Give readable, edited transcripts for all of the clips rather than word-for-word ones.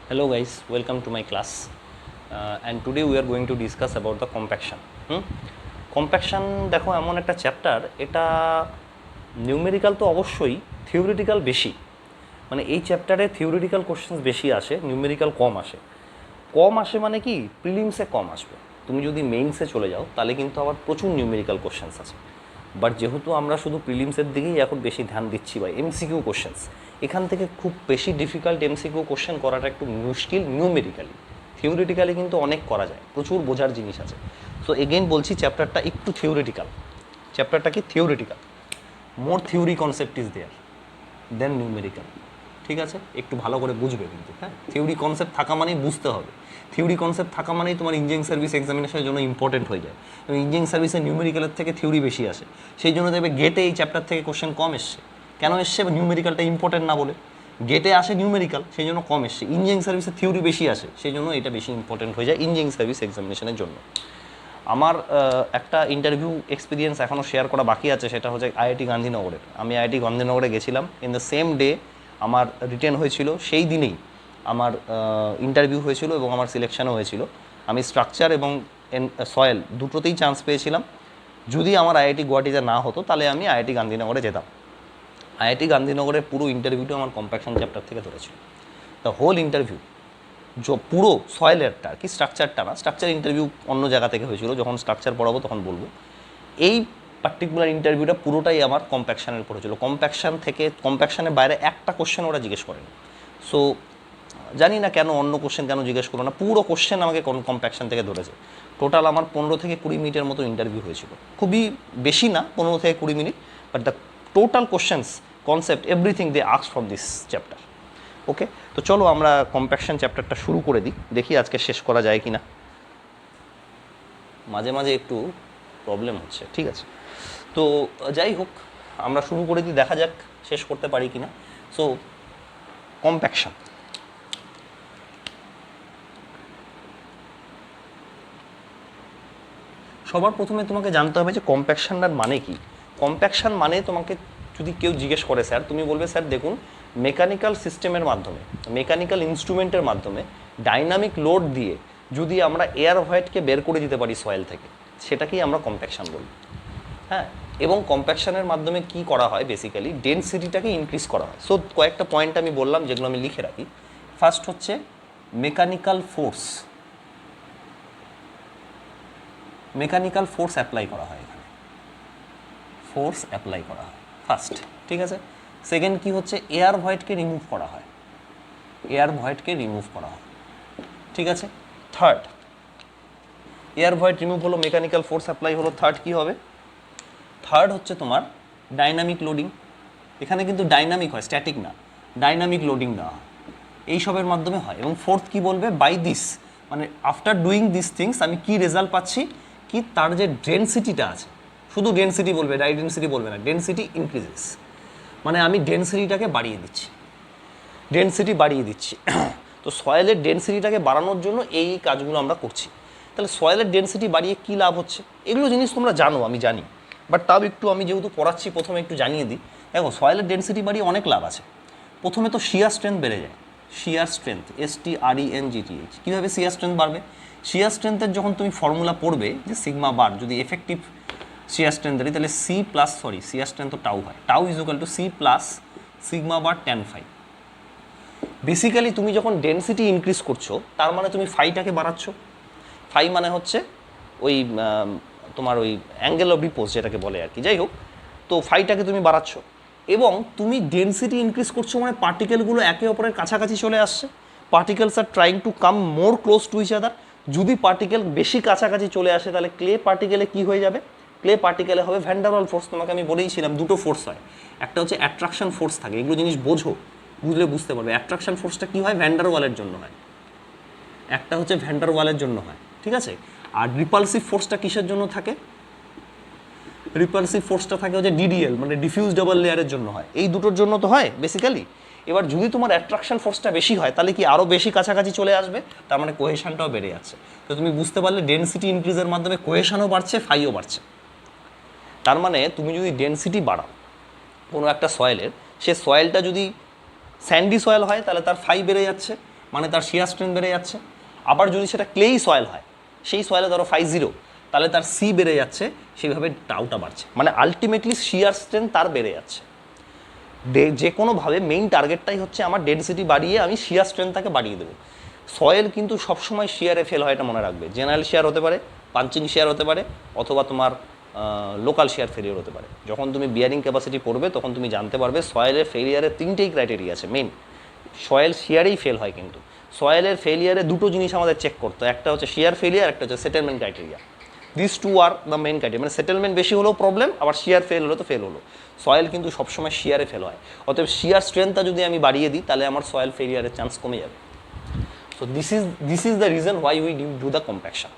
Hello guys, welcome to my class and today we are going to discuss about the compaction. Compaction দেখো এমন একটা chapter, এটা numerical তো অবশ্যই, theoretical বেশি। মানে এই চ্যাপ্টারে থিওরিটিক্যাল কোশ্চেন্স বেশি আসে, নিউমেরিক্যাল কম আসে। কম আসে মানে কি, প্রিলিমসে কম আসবে। তুমি যদি মেইনসে চলে যাও তাহলে কিন্তু আবার প্রচুর নিউমেরিক্যাল কোশ্চেন্স আছে। বাট যেহেতু আমরা শুধু প্রিলিমসের দিকেই এখন বেশি ধ্যান দিচ্ছি বা এমসিকিউ কোশ্চেন্স, এখান থেকে খুব বেশি ডিফিকাল্ট এমসিকিউ কোশ্চেন করাটা একটু মুশকিল নিউমেরিক্যালি। থিওরিটিক্যালি কিন্তু অনেক করা যায়, প্রচুর বোঝার জিনিস আছে। সো এগেইন বলছি, চ্যাপ্টারটা একটু থিওরিটিক্যাল। চ্যাপ্টারটা কি theoretical, more theory concept is there then numerical. ঠিক আছে, একটু ভালো করে বুঝবে কিন্তু। হ্যাঁ, থিওরি কনসেপ্ট থাকা মানেই বুঝতে হবে। থিওরি কনসেপ্ট থাকা মানেই তোমার ইঞ্জিনিয়ারিং সার্ভিস এক্সামিনেশনের জন্য ইম্পর্টেন্ট হয়ে যায়। এবং ইঞ্জিনিয়ারিং সার্ভিসে নিউমেরিক্যালের থেকে থিওরি বেশি আসে, সেই জন্য দেখবে গেটে এই চ্যাপ্টার থেকে কোশ্চেন কম এসছে। কেন এসছে? নিউমেরিক্যালটা ইম্পর্টেন্ট না বলে। গেটে আসে নিউমেরিক্যাল, সেই জন্য কম এসছে। ইঞ্জিনিয়ারিং সার্ভিসে থিওরি বেশি আসে, সেই জন্য এটা বেশি ইম্পর্টেন্ট হয়ে যায় ইঞ্জিনিয়ারিং সার্ভিস এক্সামিনেশনের জন্য। আমার একটা ইন্টারভিউ এক্সপিরিয়েন্স এখনও শেয়ার করা বাকি আছে, সেটা হচ্ছে আইআইটি গান্ধীনগরের। আমি আইআইটি গান্ধীনগরে গেছিলাম, ইন দ্য সেম ডে আমার রিটেন হয়েছিল, সেই দিনেই আমার ইন্টারভিউ হয়েছিল এবং আমার সিলেকশানও হয়েছিল। আমি স্ট্রাকচার এবং সয়েল দুটোতেই চান্স পেয়েছিলাম। যদি আমার আইআইটি গুয়াহাটিতে না হতো তাহলে আমি আইআইটি গান্ধীনগরে যেতাম। আইআইটি গান্ধীনগরের পুরো ইন্টারভিউটা আমার কম্প্যাকশন চ্যাপ্টার থেকে ধরেছিল। দ্য হোল ইন্টারভিউ, পুরো সয়েলেরটা আর কি, স্ট্রাকচারটা না। স্ট্রাকচার ইন্টারভিউ অন্য জায়গা থেকে হয়েছিল, যখন স্ট্রাকচার পড়াবো তখন বলবো। এই পার্টিকুলার ইন্টারভিউটা পুরোটাই আমার কম্প্যাকশানের উপর হয়েছিল। কম্প্যাকশান থেকে, কম্প্যাকশানের বাইরে একটা কোশ্চেন ওরা জিজ্ঞেস করেনি। সো জানি না কেন, অন্য কোশ্চেন কেন জিজ্ঞেস করো না, পুরো কোশ্চেন আমাকে কম্প্যাকশান থেকে ধরেছে। টোটাল আমার 15 থেকে 20 মিনিটের মতো ইন্টারভিউ হয়েছিল। খুবই বেশি না, 15 থেকে 20 মিনিট, but the total questions, concept, everything they ask from this chapter. Okay, তো চলো আমরা কম্প্যাকশন চ্যাপ্টারটা শুরু করে দিই, দেখি আজকে শেষ করা যায় কি না। মাঝে মাঝে একটু প্রবলেম হচ্ছে, ঠিক আছে। তো যাই হোক, আমরা শুরু করে দিই, দেখা যাক শেষ করতে পারি কি না। সো কম্প্যাকশন, সবার প্রথমে তোমাকে জানতে হবে যে কম্প্যাকশনটার মানে কি। কম্প্যাকশন মানে, তোমাকে যদি কেউ জিজ্ঞেস করে স্যার, তুমি বলবে স্যার দেখুন, মেকানিক্যাল সিস্টেমের মাধ্যমে, মেকানিক্যাল ইনস্ট্রুমেন্টের মাধ্যমে ডাইনামিক লোড দিয়ে যদি আমরা এয়ার ভয়েডকে বের করে দিতে পারি সয়েল থেকে, সেটাকেই আমরা কম্প্যাকশন বলি। হ্যাঁ, এবং কম্প্যাকশনের মাধ্যমে কি করা হয়, বেসিক্যালি ডেনসিটিটাকে ইনক্রিজ করা হয়। সো কয়েকটা পয়েন্ট আমি বললাম, যেগুলো আমি লিখে রাখি। ফার্স্ট হচ্ছে mechanical force. Mechanical force apply করা হয় এখানে, ফোর্স অ্যাপ্লাই করা হয় ফার্স্ট, ঠিক আছে। সেকেন্ড কি হচ্ছে, এয়ার ভয়েডকে রিমুভ করা হয়, এয়ার ভয়েডকে রিমুভ করা হয়, ঠিক আছে। থার্ড, এয়ার ভয়েড রিমুভ হলো, মেকানিক্যাল ফোর্স অ্যাপ্লাই হলো। থার্ড কি হবে? থার্ড হচ্ছে তোমার ডাইনামিক লোডিং। এখানে কিন্তু ডাইনামিক হয়, স্ট্যাটিক না, ডাইনামিক লোডিং দেওয়া হয়, এইসবের মাধ্যমে হয়। এবং ফোর্থ কি বলবে, বাই দিস, মানে আফটার ডুইং দিস থিংস আমি কি রেজাল্ট পাচ্ছি, কি তার যে ডেনসিটিটা আছে, শুধু ডেনসিটি বলবে, ডাই ডেনসিটি বলবে না, ডেনসিটি ইনক্রিজেস, মানে আমি ডেনসিটিটাকে বাড়িয়ে দিচ্ছি, ডেনসিটি বাড়িয়ে দিচ্ছি। তো সয়েলের ডেনসিটিটাকে বাড়ানোর জন্য এই কাজগুলো আমরা করছি। তাহলে সয়েলের ডেনসিটি বাড়িয়ে কী লাভ হচ্ছে, এগুলো জিনিস তোমরা জানো, আমি জানি, বাট তাও একটু আমি যেহেতু পড়াচ্ছি প্রথমে একটু জানিয়ে দিই। দেখো, সয়েলের ডেনসিটি বাড়িয়ে অনেক লাভ আছে। প্রথমে তো শিয়ার স্ট্রেংথ বেড়ে যায়, শিয়ার স্ট্রেংথ, STRENGTH। কীভাবে শিয়ার স্ট্রেংথ বাড়বে? শিয়ার স্ট্রেংথের যখন তুমি ফর্মুলা পড়বে, যে সিগমা বার, যদি এফেক্টিভ শিয়ার স্ট্রেংথ ধরি, তাহলে শিয়ার স্ট্রেংথ তো টাউ হয়, tau is equal two C plus sigma bar tan phi। Basically তুমি যখন ডেনসিটি ইনক্রিজ করছো, তার মানে তুমি ফাইটাকে বাড়াচ্ছ। ফাই মানে হচ্ছে ওই তোমার ওই অ্যাঙ্গেল অফ রিপোজ যেটাকে বলে আর কি, যাই হোক। তো ফাইটাকে তুমি বাড়াচ্ছ এবং তুমি ডেনসিটি ইনক্রিজ করছো, মানে পার্টিকেলগুলো একে অপরের কাছাকাছি চলে আসছে। Particles are trying to come more close to each other. যদি পার্টিকেল বেশি কাছাকাছি চলে আসে, তাহলে ক্লে পার্টিকেলে কী হয়ে যাবে? ক্লে পার্টিকেলে হবে ভ্যান ডার ওয়াল ফোর্স। তোমাকে আমি বলেইছিলাম দুটো ফোর্স হয়, একটা হচ্ছে অ্যাট্রাকশন ফোর্স থাকে, এগুলো জিনিস বোঝো, বুঝলে বুঝতে পারবে। অ্যাট্রাকশন ফোর্সটা কী হয়? ভ্যান ডার ওয়ালের জন্য হয়, একটা হচ্ছে ভ্যান ডার ওয়ালের জন্য হয়, ঠিক আছে। আর রিপালসিভ ফোর্সটা কিসের জন্য থাকে? রিপালসিভ ফোর্সটা থাকে হচ্ছে DDL, মানে ডিফিউজ ডাবল লেয়ারের জন্য হয়। এই দুটোর জন্য তো হয় বেসিক্যালি। এবার যদি তোমার অ্যাট্রাকশন ফোর্সটা বেশি হয়, তাহলে কি আরও বেশি কাছাকাছি চলে আসবে, তার মানে কোহেশনটাও বেড়ে যাচ্ছে। তো তুমি বুঝতে পারলে ডেনসিটি ইনক্রিজের মাধ্যমে কোহেশনও বাড়ছে, ফাইও বাড়ছে। তার মানে তুমি যদি ডেনসিটি বাড়াও কোনো একটা সয়েলের, সে সয়েলটা যদি স্যান্ডি সয়েল হয় তাহলে তার ফাই বেড়ে যাচ্ছে, মানে তার শিয়ার স্ট্রেংথ বেড়ে যাচ্ছে। আবার যদি সেটা ক্লেই সয়েল হয়, সেই সয়েলে ধরো ফাই 0, তাহলে তার সি বেড়ে যাচ্ছে, সেইভাবে টাউটা বাড়ছে, মানে আলটিমেটলি শিয়ার স্ট্রেংথ তার বেড়ে যাচ্ছে। যে কোনোভাবে মেইন টার্গেটটাই হচ্ছে আমার ডেনসিটি বাড়িয়ে আমি শিয়ার স্ট্রেংথটাকে বাড়িয়ে দেবো। সয়েল কিন্তু সবসময় শিয়ারে ফেল হয়, এটা মনে রাখবে। জেনারেল শিয়ার হতে পারে, পাঞ্চিং শিয়ার হতে পারে, অথবা তোমার লোকাল শিয়ার ফেলিয়ার হতে পারে। যখন তুমি বিয়ারিং ক্যাপাসিটি পড়বে তখন তুমি জানতে পারবে সয়েলের ফেলিয়ারের 3টেই ক্রাইটেরিয়া আছে মেইন। সয়েল শিয়ারেই ফেল হয়, কিন্তু সয়েলের ফেলিয়ারে দুটো জিনিস আমাদের চেক করতে হয়, একটা হচ্ছে শিয়ার ফেলিয়ার, একটা হচ্ছে settlement criteria. This two are the main criteria, মানে সেটেলমেন্ট বেশি হলেও প্রবলেম, আবার শিয়ার ফেল হলো তো ফেল হলো। সয়েল কিন্তু সবসময় শিয়ারে ফেল হয়, অতএব শিয়ার স্ট্রেংথটা যদি আমি বাড়িয়ে দিই তাহলে আমার সয়েল ফেলিয়ারের চান্স কমে যাবে। So this is the reason why we do the compaction.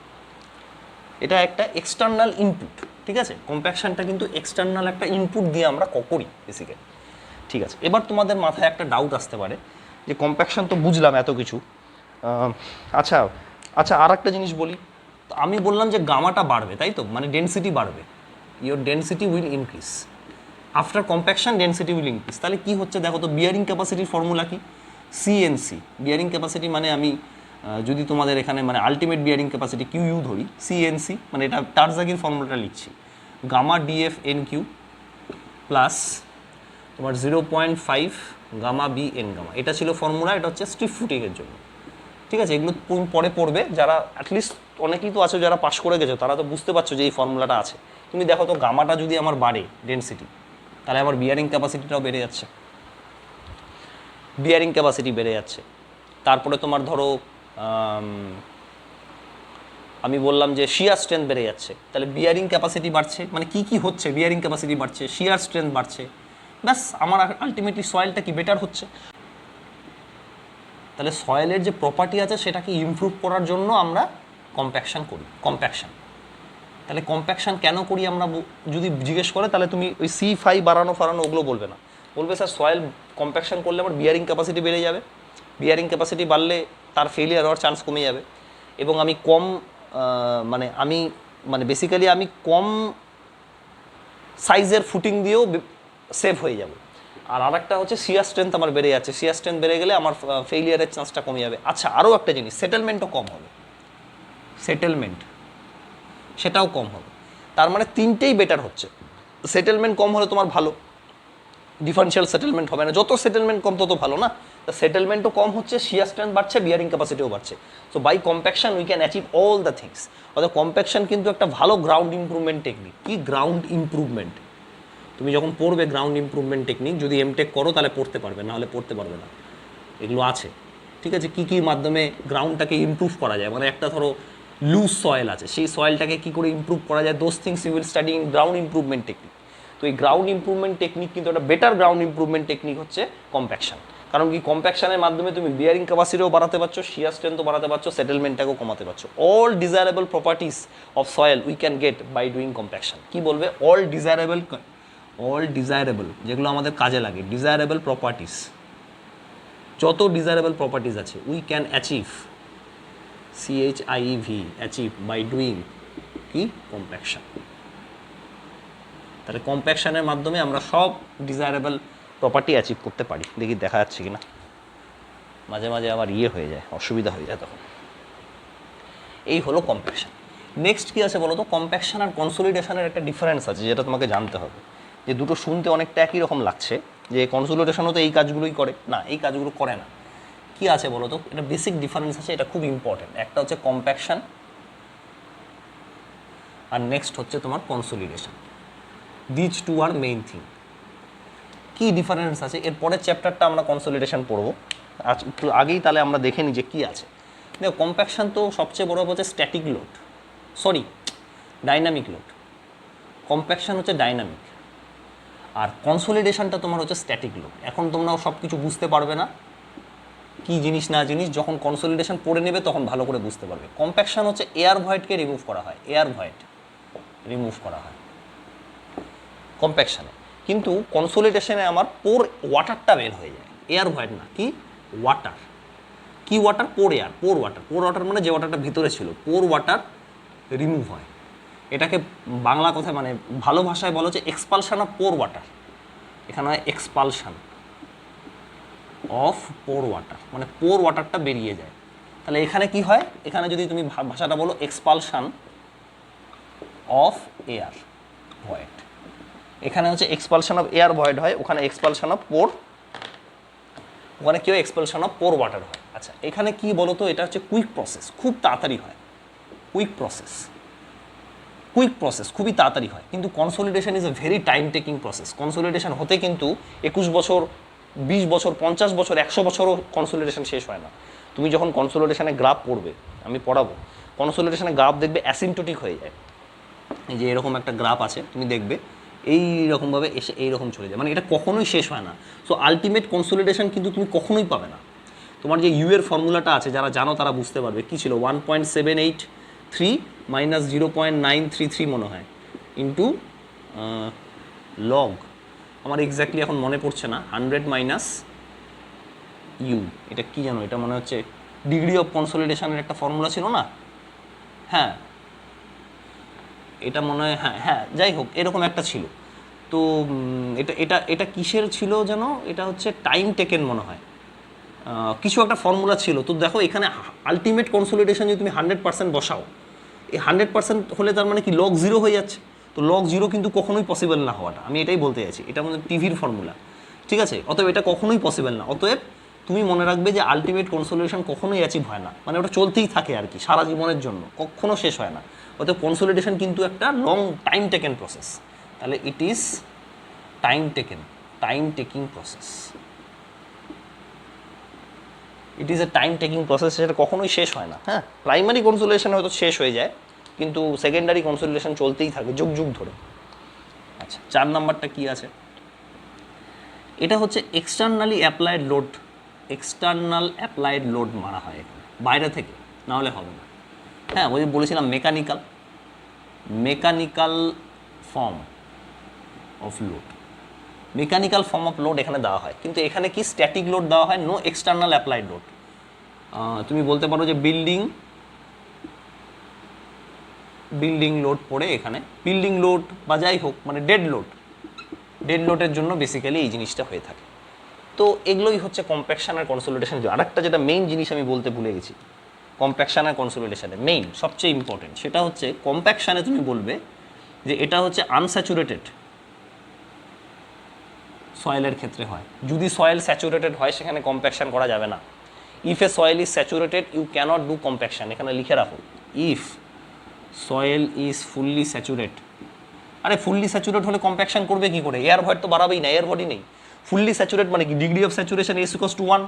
এটা একটা এক্সটার্নাল ইনপুট, ঠিক আছে? কম্প্যাকশনটা কিন্তু এক্সটার্নাল একটা ইনপুট দিয়ে আমরা করি বেসিক্যালি, ঠিক আছে? এবার তোমাদের মাথায় একটা ডাউট আসতে পারে যে কম্প্যাকশন তো বুঝলাম এত কিছু, আচ্ছা আচ্ছা আর একটা জিনিস বলি। তো আমি বললাম যে গামাটা বাড়বে, তাই তো, মানে ডেনসিটি বাড়বে, your density will increase after compaction, density will increase. তাহলে কি হচ্ছে দেখো তো, বিয়ারিং ক্যাপাসিটির ফর্মুলা কি? সিএনসি। বিয়ারিং ক্যাপাসিটি মানে আমি যদি তোমাদের এখানে মানে আলটিমেট বিয়ারিং ক্যাপাসিটি কিউ ধরি, সিএনসি মানে এটা টারজাগির ফর্মুলাটা লিখছি, gamma DF N Q plus তোমার 0.5 গামা বি এন গামা। এটা ছিল ফর্মুলা, এটা হচ্ছে স্ট্রিপ ফুটিংয়ের জন্য, ঠিক আছে? এগুলো পরে পড়বে, যারা অ্যাটলিস্ট অনেকেই তো আছে যারা পাস করে গেছো, তারা তো বুঝতে পারছো যে এই ফর্মুলাটা আছে। তুমি দেখো তো গামাটা যদি আমার বাড়ে ডেনসিটি, তাহলে আমার বিয়ারিং ক্যাপাসিটিটাও বেড়ে যাচ্ছে, বিয়ারিং ক্যাপাসিটি বেড়ে যাচ্ছে। তারপরে তোমার ধরো আমি বললাম যে শিয়ার স্ট্রেংথ বেড়ে যাচ্ছে, তাহলে বিয়ারিং ক্যাপাসিটি বাড়ছে, মানে কি কি হচ্ছে, বিয়ারিং ক্যাপাসিটি বাড়ছে, শিয়ার স্ট্রেংথ বাড়ছে, ব্যাস আমার আলটিমেটলি সয়েলটা কি বেটার হচ্ছে। তাহলে সয়েলের যে প্রপার্টি আছে সেটাকে ইমপ্রুভ করার জন্য আমরা কম্প্যাকশন করি, কম্প্যাকশন। তাহলে কম্প্যাকশন কেন করি আমরা যদি জিজ্ঞেস করে, তাহলে তুমি ওই C5 বাড়ানো ওগুলো বলবে না, বলবে স্যার সয়েল কম্প্যাকশন করলে আমার বিয়ারিং ক্যাপাসিটি বেড়ে যাবে, বিয়ারিং ক্যাপাসিটি বাড়লে তার ফেলিয়ার হওয়ার চান্স কমে যাবে, এবং আমি কম বেসিক্যালি আমি কম সাইজের ফুটিং দিয়েও সেভ হয়ে যাব। আর আরেকটা হচ্ছে শিয়ার স্ট্রেংথ আমার বেড়ে যাচ্ছে, শিয়ার স্ট্রেংথ বেড়ে গেলে আমার ফেলিয়ারের চান্সটা কমে যাবে। আচ্ছা আরও একটা জিনিস, সেটেলমেন্টও কম হবে, সেটেলমেন্ট সেটাও কম হবে। তার মানে 3টেই বেটার হচ্ছে। সেটেলমেন্ট কম হলে তোমার ভালো, ডিফারেন্সিয়াল সেটেলমেন্ট হবে না, যত সেটেলমেন্ট কম তত ভালো না। তো সেটেলমেন্টও কম হচ্ছে, শিয়ার স্ট্রেংথ বাড়ছে, বিয়ারিং ক্যাপাসিটিও বাড়ছে। So by compaction we can achieve all the things. অর্থাৎ কম্প্যাকশন কিন্তু একটা ভালো গ্রাউন্ড ইমপ্রুভমেন্ট টেকনিক। কি গ্রাউন্ড ইমপ্রুভমেন্ট? তুমি যখন পড়বে গ্রাউন্ড ইমপ্রুভমেন্ট টেকনিক, যদি এমটেক করো তাহলে পড়তে পারবে, নাহলে পড়তে পারবে না। এগুলো আছে, ঠিক আছে? কী কী মাধ্যমে গ্রাউন্ডটাকে ইমপ্রুভ করা যায়, মানে একটা ধরো লুজ সয়েল আছে, সেই সয়েলটাকে কী করে ইমপ্রুভ করা যায়, those things you will study in ground improvement technique. তো এই গ্রাউন্ড ইমপ্রুভমেন্ট টেকনিক কিন্তু একটা বেটার গ্রাউন্ড ইমপ্রুভমেন্ট টেকনিক হচ্ছে কম্প্যাকশন। কারণ কি, কম্প্যাকশনের মাধ্যমে তুমি বিয়ারিং ক্যাপাসিটিও বাড়াতে পারছো, শিয়ার স্ট্রেংথও বাড়াতে পারছো, সেটেলমেন্টটাকেও কমাতে পারছো। All desirable properties of soil we can get by doing compaction. কি বলবে? অল ডিজায়ারেবল যেগুলো আমাদের কাজে লাগে, ডিজায়ারেবল প্রপার্টিস, যত ডিজায়ারেবল প্রপার্টিস আছে we can achieve, CHIEV, achieve by doing কি? কম্প্যাকশন। তাহলে কম্প্যাকশনের মাধ্যমে আমরা সব ডিজায়ারেবল প্রপার্টি অ্যাচিভ করতে পারি। দেখি দেখা যাচ্ছে কিনা, মাঝে মাঝে আবার হয়ে যায়, অসুবিধা হয়ে যায় তখন। এই হলো কম্প্যাকশন। নেক্সট কী আছে বলো তো? কম্প্যাকশন আর কনসোলিডেশনের একটা ডিফারেন্স আছে, যেটা তোমাকে জানতে হবে। যে দুটো শুনতে অনেকটা একই রকম লাগছে, যে কনসোলিডেশনও তো এই কাজগুলোই করে, না এই কাজগুলো করে না। কি আছে বলো তো? এটা বেসিক ডিফারেন্স আছে, এটা খুব ইম্পর্টেন্ট। একটা হচ্ছে কম্প্যাকশন আর নেক্সট হচ্ছে তোমার consolidation. These two are main thing. কী ডিফারেন্স আছে? এর পরের চ্যাপ্টারটা আমরা কনসোলিডেশন পড়বো, আজ একটু আগেই তাহলে আমরা দেখে নিই যে কী আছে। দেখো, কম্প্যাকশন তো সবচেয়ে বড় হচ্ছে static load, dynamic load. Compaction হচ্ছে ডাইনামিক, আর কনসোলিডেশনটা তোমার হচ্ছে স্ট্যাটিক লোড। এখন তোমরাও সব কিছু বুঝতে পারবে না, কী জিনিস না জিনিস, যখন কনসোলিডেশন পড়ে নেবে তখন ভালো করে বুঝতে পারবে। কম্প্যাকশন হচ্ছে এয়ার ভয়েডকে রিমুভ করা হয়, এয়ার ভয়েড রিমুভ করা হয় কম্প্যাকশানে। কিন্তু কনসোলিডেশনে আমার পোর ওয়াটারটা বের হয়ে যায়, এয়ার ভয়েড না, কি ওয়াটার। কি ওয়াটার? পোর এয়ার, পোর ওয়াটার। পোর ওয়াটার মানে যে ওয়াটারটা ভিতরে ছিল, পোর ওয়াটার রিমুভ হয়। এটাকে বাংলা কথায় মানে ভালো ভাষায় বলা হচ্ছে এক্সপালশন অফ পোর ওয়াটার। এখানে হয় এক্সপালশন, অফ পোর ওয়াটার, মানে পোর ওয়াটারটা বেরিয়ে যায়। তাহলে এখানে কি হয়, এখানে যদি তুমি ভাষাটা বলো এক্সপালশন অফ এয়ার ভয়েড, এখানে হচ্ছে এক্সপালশন অফ এয়ার ভয়েড হয়, ওখানে এক্সপালশন অফ পোর, ওখানে কেউ এক্সপালশন অফ পোর ওয়াটার হয়। আচ্ছা এখানে কি বলো তো, এটা হচ্ছে কুইক প্রসেস, খুব তাড়াতাড়ি হয়, কুইক প্রসেস, কুইক প্রসেস খুবই তাড়াতাড়ি হয়। কিন্তু consolidation is a very time taking process. Consolidation হতে কিন্তু 21 বছর, 20 বছর, 50 বছর, 100 বছরও কনসোলিডেশন শেষ হয় না। তুমি যখন কনসোলিডেশনে গ্রাফ পড়বে, আমি পড়াবো, কনসোলিডেশনে গ্রাফ দেখবে অ্যাসিম্পটোটিক হয়ে যায়। এই যে এরকম একটা গ্রাফ আছে, তুমি দেখবে এইরকমভাবে এসে এইরকম চলে যায়, মানে এটা কখনোই শেষ হয় না। সো আলটিমেট কনসোলিডেশন কিন্তু তুমি কখনোই পাবে না। তোমার যে ইউ এর ফর্মুলাটা আছে, যারা জানো তারা বুঝতে পারবে কী ছিল, 1.783 মাইনাস 0.933 মনে হয় ইন্টু লগ, আমার এক্স্যাক্টলি এখন মনে পড়ছে না, 100 মাইনাস ইউ, এটা কী জানো, এটা মনে হচ্ছে ডিগ্রি অফ কনসোলিডেশনের একটা ফর্মুলা ছিল না, হ্যাঁ এটা মনে হয়, হ্যাঁ হ্যাঁ যাই হোক এরকম একটা ছিল। তো এটা এটা এটা কিসের ছিল যেন, এটা হচ্ছে টাইম টেকেন মনে হয়, কিছু একটা ফর্মুলা ছিল। তো দেখো এখানে আলটিমেট কনসোলিডেশন যদি তুমি 100% বসাও, এই 100% হলে তার মানে কি লগ 0 হয়ে যাচ্ছে। তো লগ 0 কিন্তু কখনোই পসিবল না হওয়াটা, আমি এটাই বলতে চাইছি, এটা মানে টিভির ফর্মুলা, ঠিক আছে। অতএব এটা কখনোই পসিবল না। অতএব তুমি মনে রাখবে যে আলটিমেট কনসোলিডেশন কখনোই অ্যাচিভ হয় না, মানে ওটা চলতেই থাকে আর কি সারা জীবনের জন্য, কখনো শেষ হয় না। অতএব কনসোলিডেশন কিন্তু একটা লং টাইম টেকেন প্রসেস। তাহলে it is time taking process, it is a time taking process, সেটা কখনোই শেষ হয় না। হ্যাঁ, প্রাইমারি কনসোলিডেশন হয়তো শেষ হয়ে যায়, কিন্তু সেকেন্ডারি কনসোলিডেশন চলতেই থাকে যুগ যুগ ধরে। আচ্ছা 4 নাম্বারটা কি আছে, এটা হচ্ছে externally applied load, external applied load মারা হয় এখানে বাইরে থেকে, না হলে হবে না। হ্যাঁ ওই বলেছিলাম mechanical form of load, mechanical form of load এখানে দেওয়া হয়, কিন্তু এখানে কি স্ট্যাটিক লোড দেওয়া হয়, নো এক্সটার্নাল অ্যাপ্লাইড লোড। তুমি বলতে পারো যে বিল্ডিং লোড পড়ে এখানে, বিল্ডিং লোড বা যাই হোক, মানে ডেড লোডের জন্য বেসিক্যালি এই জিনিসটা হয়ে থাকে। তো এগুলোই হচ্ছে কম্প্যাকশন আর কনসোলিডেশন। আরেকটা যেটা মেইন জিনিস আমি বলতে ভুলে গেছি, কম্প্যাকশন আর কনসোলিডেশনে মেইন সবচেয়ে ইম্পর্টেন্ট, সেটা হচ্ছে কম্প্যাকশানে তুমি বলবে যে এটা হচ্ছে আনস্যাচুরেটেড সয়েলের ক্ষেত্রে হয়। যদি সয়েল স্যাচুরেটেড হয় সেখানে কম্প্যাকশন করা যাবে না। If a soil is saturated you can't do compaction, এখানে লিখে রাখো, if soil is fully saturate. আরে ফুললি স্যাচুরেট হলে কম্প্যাকশন করবে কি করে, এয়ার ভয়েড তো বাড়াবেই না, এয়ার বডি নেই। ফুললি স্যাচুরেট মানে কি, ডিগ্রি অফ স্যাচুরেশন S=1।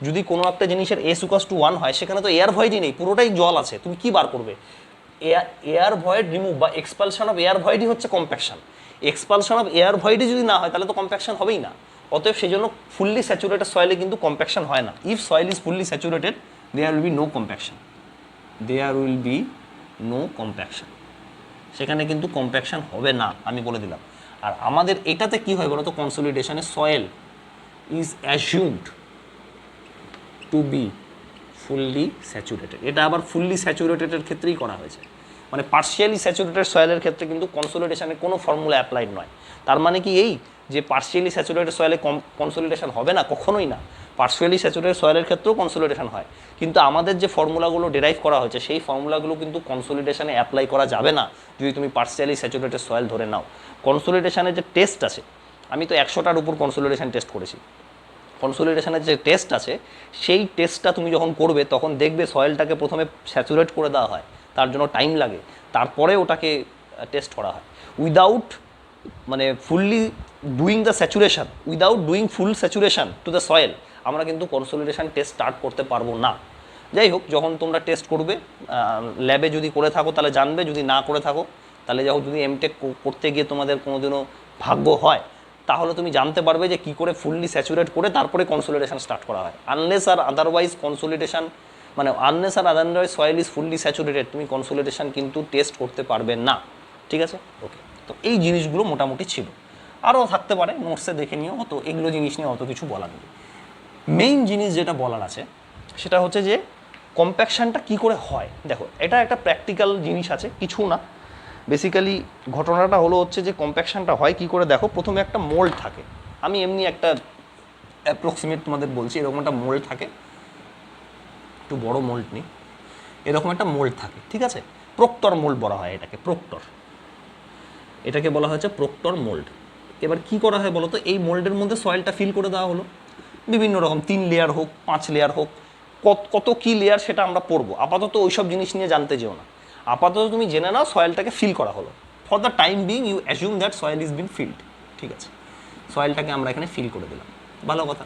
যদি কোনো একটা জিনিসের S=1 হয় সেখানে তো এয়ার ভয়েডই নেই, পুরোটাই জল আছে, তুমি কি বার করবে, এয়ার ভয়েড রিমুভ বা এক্সপালশন অফ এয়ার ভয়েডই হচ্ছে কম্প্যাকশন। এক্সপালশন অফ এয়ার ভয়েডই যদি না হয় তাহলে তো কম্প্যাকশন হবেই না। অতএব সেই জন্য ফুললি স্যাচুরেটেড সয়েলে কিন্তু কম্প্যাকশন হয় না। If soil is fully saturated there will be no compaction, সেখানে কিন্তু কম্প্যাকশন হবে না, আমি বলে দিলাম। আর আমাদের এটাতে কি হয় বলো তো, কনসোলিডেশনে soil is assumed to be fully saturated, এটা আবার ফুললি স্যাচুরেটেডের ক্ষেত্রেই করা হয়েছে, মানে পার্শিয়ালি স্যাচুরেটেড সয়েলের ক্ষেত্রে কিন্তু কনসোলিডেশনে কোনো ফর্মুলা অ্যাপ্লাইড নয়। তার মানে কি এই যে পার্শিয়ালি স্যাচুরেটেড সয়েলে কনসোলিডেশন হবে না, কখনোই না। পার্শিয়ালি স্যাচুরেটেড সয়েলের ক্ষেত্রেও কনসোলিডেশন হয়, কিন্তু আমাদের যে ফর্মুলাগুলো ডেরাইভ করা হয়েছে সেই ফর্মুলাগুলো কিন্তু কনসোলিডেশনে অ্যাপ্লাই করা যাবে না যদি তুমি পার্শিয়ালি স্যাচুরেটেড সয়েল ধরে নাও। কনসোলিডেশনের যে টেস্ট আছে, আমি তো 100টার উপর কনসোলিডেশন টেস্ট করেছি, কনসোলিডেশনের যে টেস্ট আছে সেই টেস্টটা তুমি যখন করবে তখন দেখবে সয়েলটাকে প্রথমে স্যাচুরেট করে দেওয়া হয়, তার জন্য টাইম লাগে, তারপরে ওটাকে টেস্ট করা হয়। উইদাউট মানে fully doing the saturation, without doing full saturation to the soil আমরা কিন্তু কনসোলিডেশন টেস্ট স্টার্ট করতে পারবো না। যাই হোক, যখন তোমরা টেস্ট করবে ল্যাবে যদি করে থাকো তাহলে জানবে, যদি না করে থাকো তাহলে যখন যদি এমটেক করতে গিয়ে তোমাদের কোনোদিনও ভাগ্য হয় তাহলে তুমি জানতে পারবে যে কী করে ফুললি স্যাচুরেট করে তারপরে কনসোলিডেশন স্টার্ট করা হয়। আনলেস আর আদারওয়াইজ কনসোলিডেশন মানে unless or otherwise soil is fully saturated তুমি কনসোলিডেশন কিন্তু টেস্ট করতে পারবে না, ঠিক আছে। ওকে, তো এই জিনিসগুলো মোটামুটি ছিল, আরও থাকতে পারে, নোটসে দেখে নিও, অত এগুলো জিনিস নিয়ে অত কিছু বলার নেই। মেইন জিনিস যেটা বলার আছে সেটা হচ্ছে যে কম্প্যাকশানটা কী করে হয়। দেখো এটা একটা প্র্যাকটিক্যাল জিনিস আছে, কিছু না, বেসিক্যালি ঘটনাটা হলো হচ্ছে যে কম্প্যাকশানটা হয় কী করে। দেখো প্রথমে একটা মোল্ড থাকে, আমি এমনি একটা অ্যাপ্রক্সিমেট তোমাদের বলছি, এরকম একটা মোল্ড থাকে, একটু বড় মোল্ড নেই, এরকম একটা মোল্ড থাকে, ঠিক আছে? প্রক্টর মোল্ড বলা হয় এটাকে, প্রক্টর, এটাকে বলা হয়েছে প্রক্টর মোল্ড। এবার কি করা হয় বলো তো, এই মোল্ডের মধ্যে সয়েলটা ফিল করে দেওয়া হলো বিভিন্ন রকম, 3 লেয়ার হোক 5 লেয়ার হোক, কত কী লেয়ার সেটা আমরা পড়বো, আপাতত ওইসব জিনিস নিয়ে জানতে যেও না। আপাতত তুমি জেনে নাও সয়েলটাকে ফিল করা হলো। For the time being you assume that soil is been filled, ঠিক আছে? সয়েলটাকে আমরা এখানে ফিল করে দিলাম, ভালো কথা।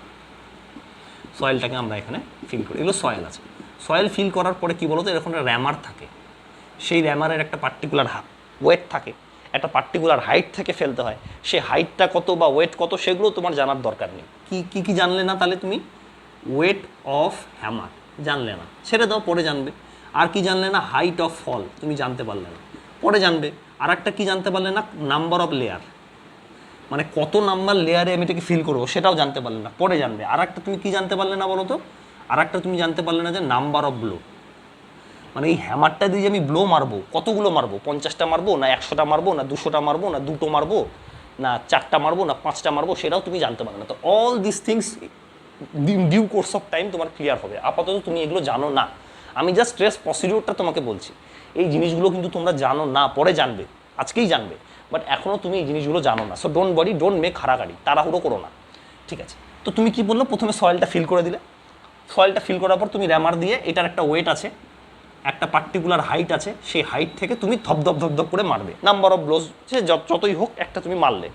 সয়েলটাকে আমরা এখানে ফিল করি, এগুলো সয়েল আছে। সয়েল ফিল করার পরে কী বলতো, এরকম একটা র্যামার থাকে, সেই র্যামারের একটা পার্টিকুলার ওয়েট থাকে, একটা পার্টিকুলার হাইট থেকে ফেলতে হয়। সে হাইটটা কত বা ওয়েট কত সেগুলো তোমার জানার দরকার নেই। কি জানলে না তাহলে তুমি? ওয়েট অফ হ্যামার জানলে না, ছেড়ে দাও, পরে জানবে। আর কি জানলে না? হাইট অফ ফল তুমি জানতে পারলে না, পরে জানবে। আর একটা কী জানতে পারলে না? নাম্বার অফ লেয়ার, মানে কত নাম্বার লেয়ারে আমি এটাকে ফিল করবো সেটাও জানতে পারলে না, পরে জানবে। আর একটা তুমি কী জানতে পারলে না বলো তো? আর একটা তুমি জানতে পারলে না যে নাম্বার অফ ব্লো, মানে এই হ্যামারটা দিয়ে যে আমি ব্লো মারবো, কতগুলো মারবো, 50টা মারবো না 100টা মারবো না 200টা মারবো না 2টো মারবো না 4টা মারবো না 5টা মারবো, সেটাও তুমি জানতে পারবে না। তো all this things due course of time তোমার ক্লিয়ার হবে। আপাতত তুমি এগুলো জানো না, আমি জাস্ট স্ট্রেস প্রসিডিওরটা তোমাকে বলছি। এই জিনিসগুলো কিন্তু তোমরা জানো না, পরে জানবে, আজকেই জানবে, বাট এখনও তুমি এই জিনিসগুলো জানো না। সো ডোন্ট মেক হারাগাড়ি, তাড়াহুড়ো করো না, ঠিক আছে? তো তুমি কি বললো, প্রথমে সয়েলটা ফিল করে দিলে, সয়েলটা ফিল করার পর তুমি র্যামার দিয়ে, এটার একটা ওয়েট আছে, একটা পার্টিকুলার হাইট আছে, সেই হাইট থেকে তুমি ধপধপ করে মারবে, নাম্বার অফ ব্লোজ সে যতই হোক একটা তুমি মারলে।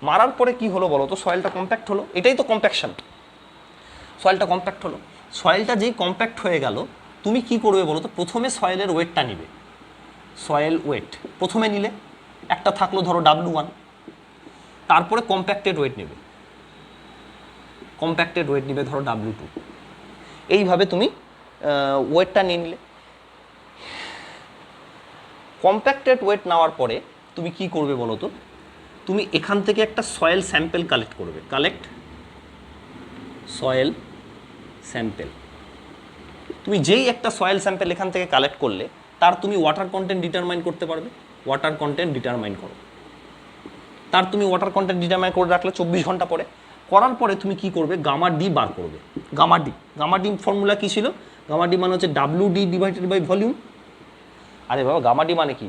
মারার পরে কি হলো বলো তো? সয়েলটা কম্প্যাক্ট হলো, এটাই তো কম্প্যাকশন। সয়েলটা কম্প্যাক্ট হলো, সয়েলটা যেই কম্প্যাক্ট হয়ে গেল, তুমি কি করবে বলো তো? প্রথমে সয়েলের ওয়েটটা নিবে, সয়েল ওয়েট প্রথমে নিলে, একটা থাকলো ধরো W1, তারপরে কম্প্যাক্টেড ওয়েট নেবে, কম্প্যাক্টেড ওয়েট নেবে ধরো W2, এইভাবে তুমি ওয়েটটা নিয়ে নিলে। কম্প্যাক্টেড ওয়েট নেওয়ার পরে তুমি কি করবে বলো তো? তুমি এখান থেকে একটা সয়েল স্যাম্পেল কালেক্ট করবে, কালেক্ট সয়েল স্যাম্পেল। তুমি যেই একটা সয়েল স্যাম্পেল এখান থেকে কালেক্ট করলে, তার তুমি ওয়াটার কন্টেন্ট ডিটারমাইন করতে পারবে। ওয়াটার কন্টেন্ট ডিটারমাইন করো, তার তুমি ওয়াটার কন্টেন্ট ডিটারমাইন করে রাখলে 24 ঘন্টা পরে। করার পরে তুমি কি করবে? গামা ডি বার করবে। গামা ডি ফর্মুলা কী ছিল? গামা ডি মানে হচ্ছে WD ডিভাইডেড বাই ভলিউম। আরে বাবা, গামা ডি মানে কি?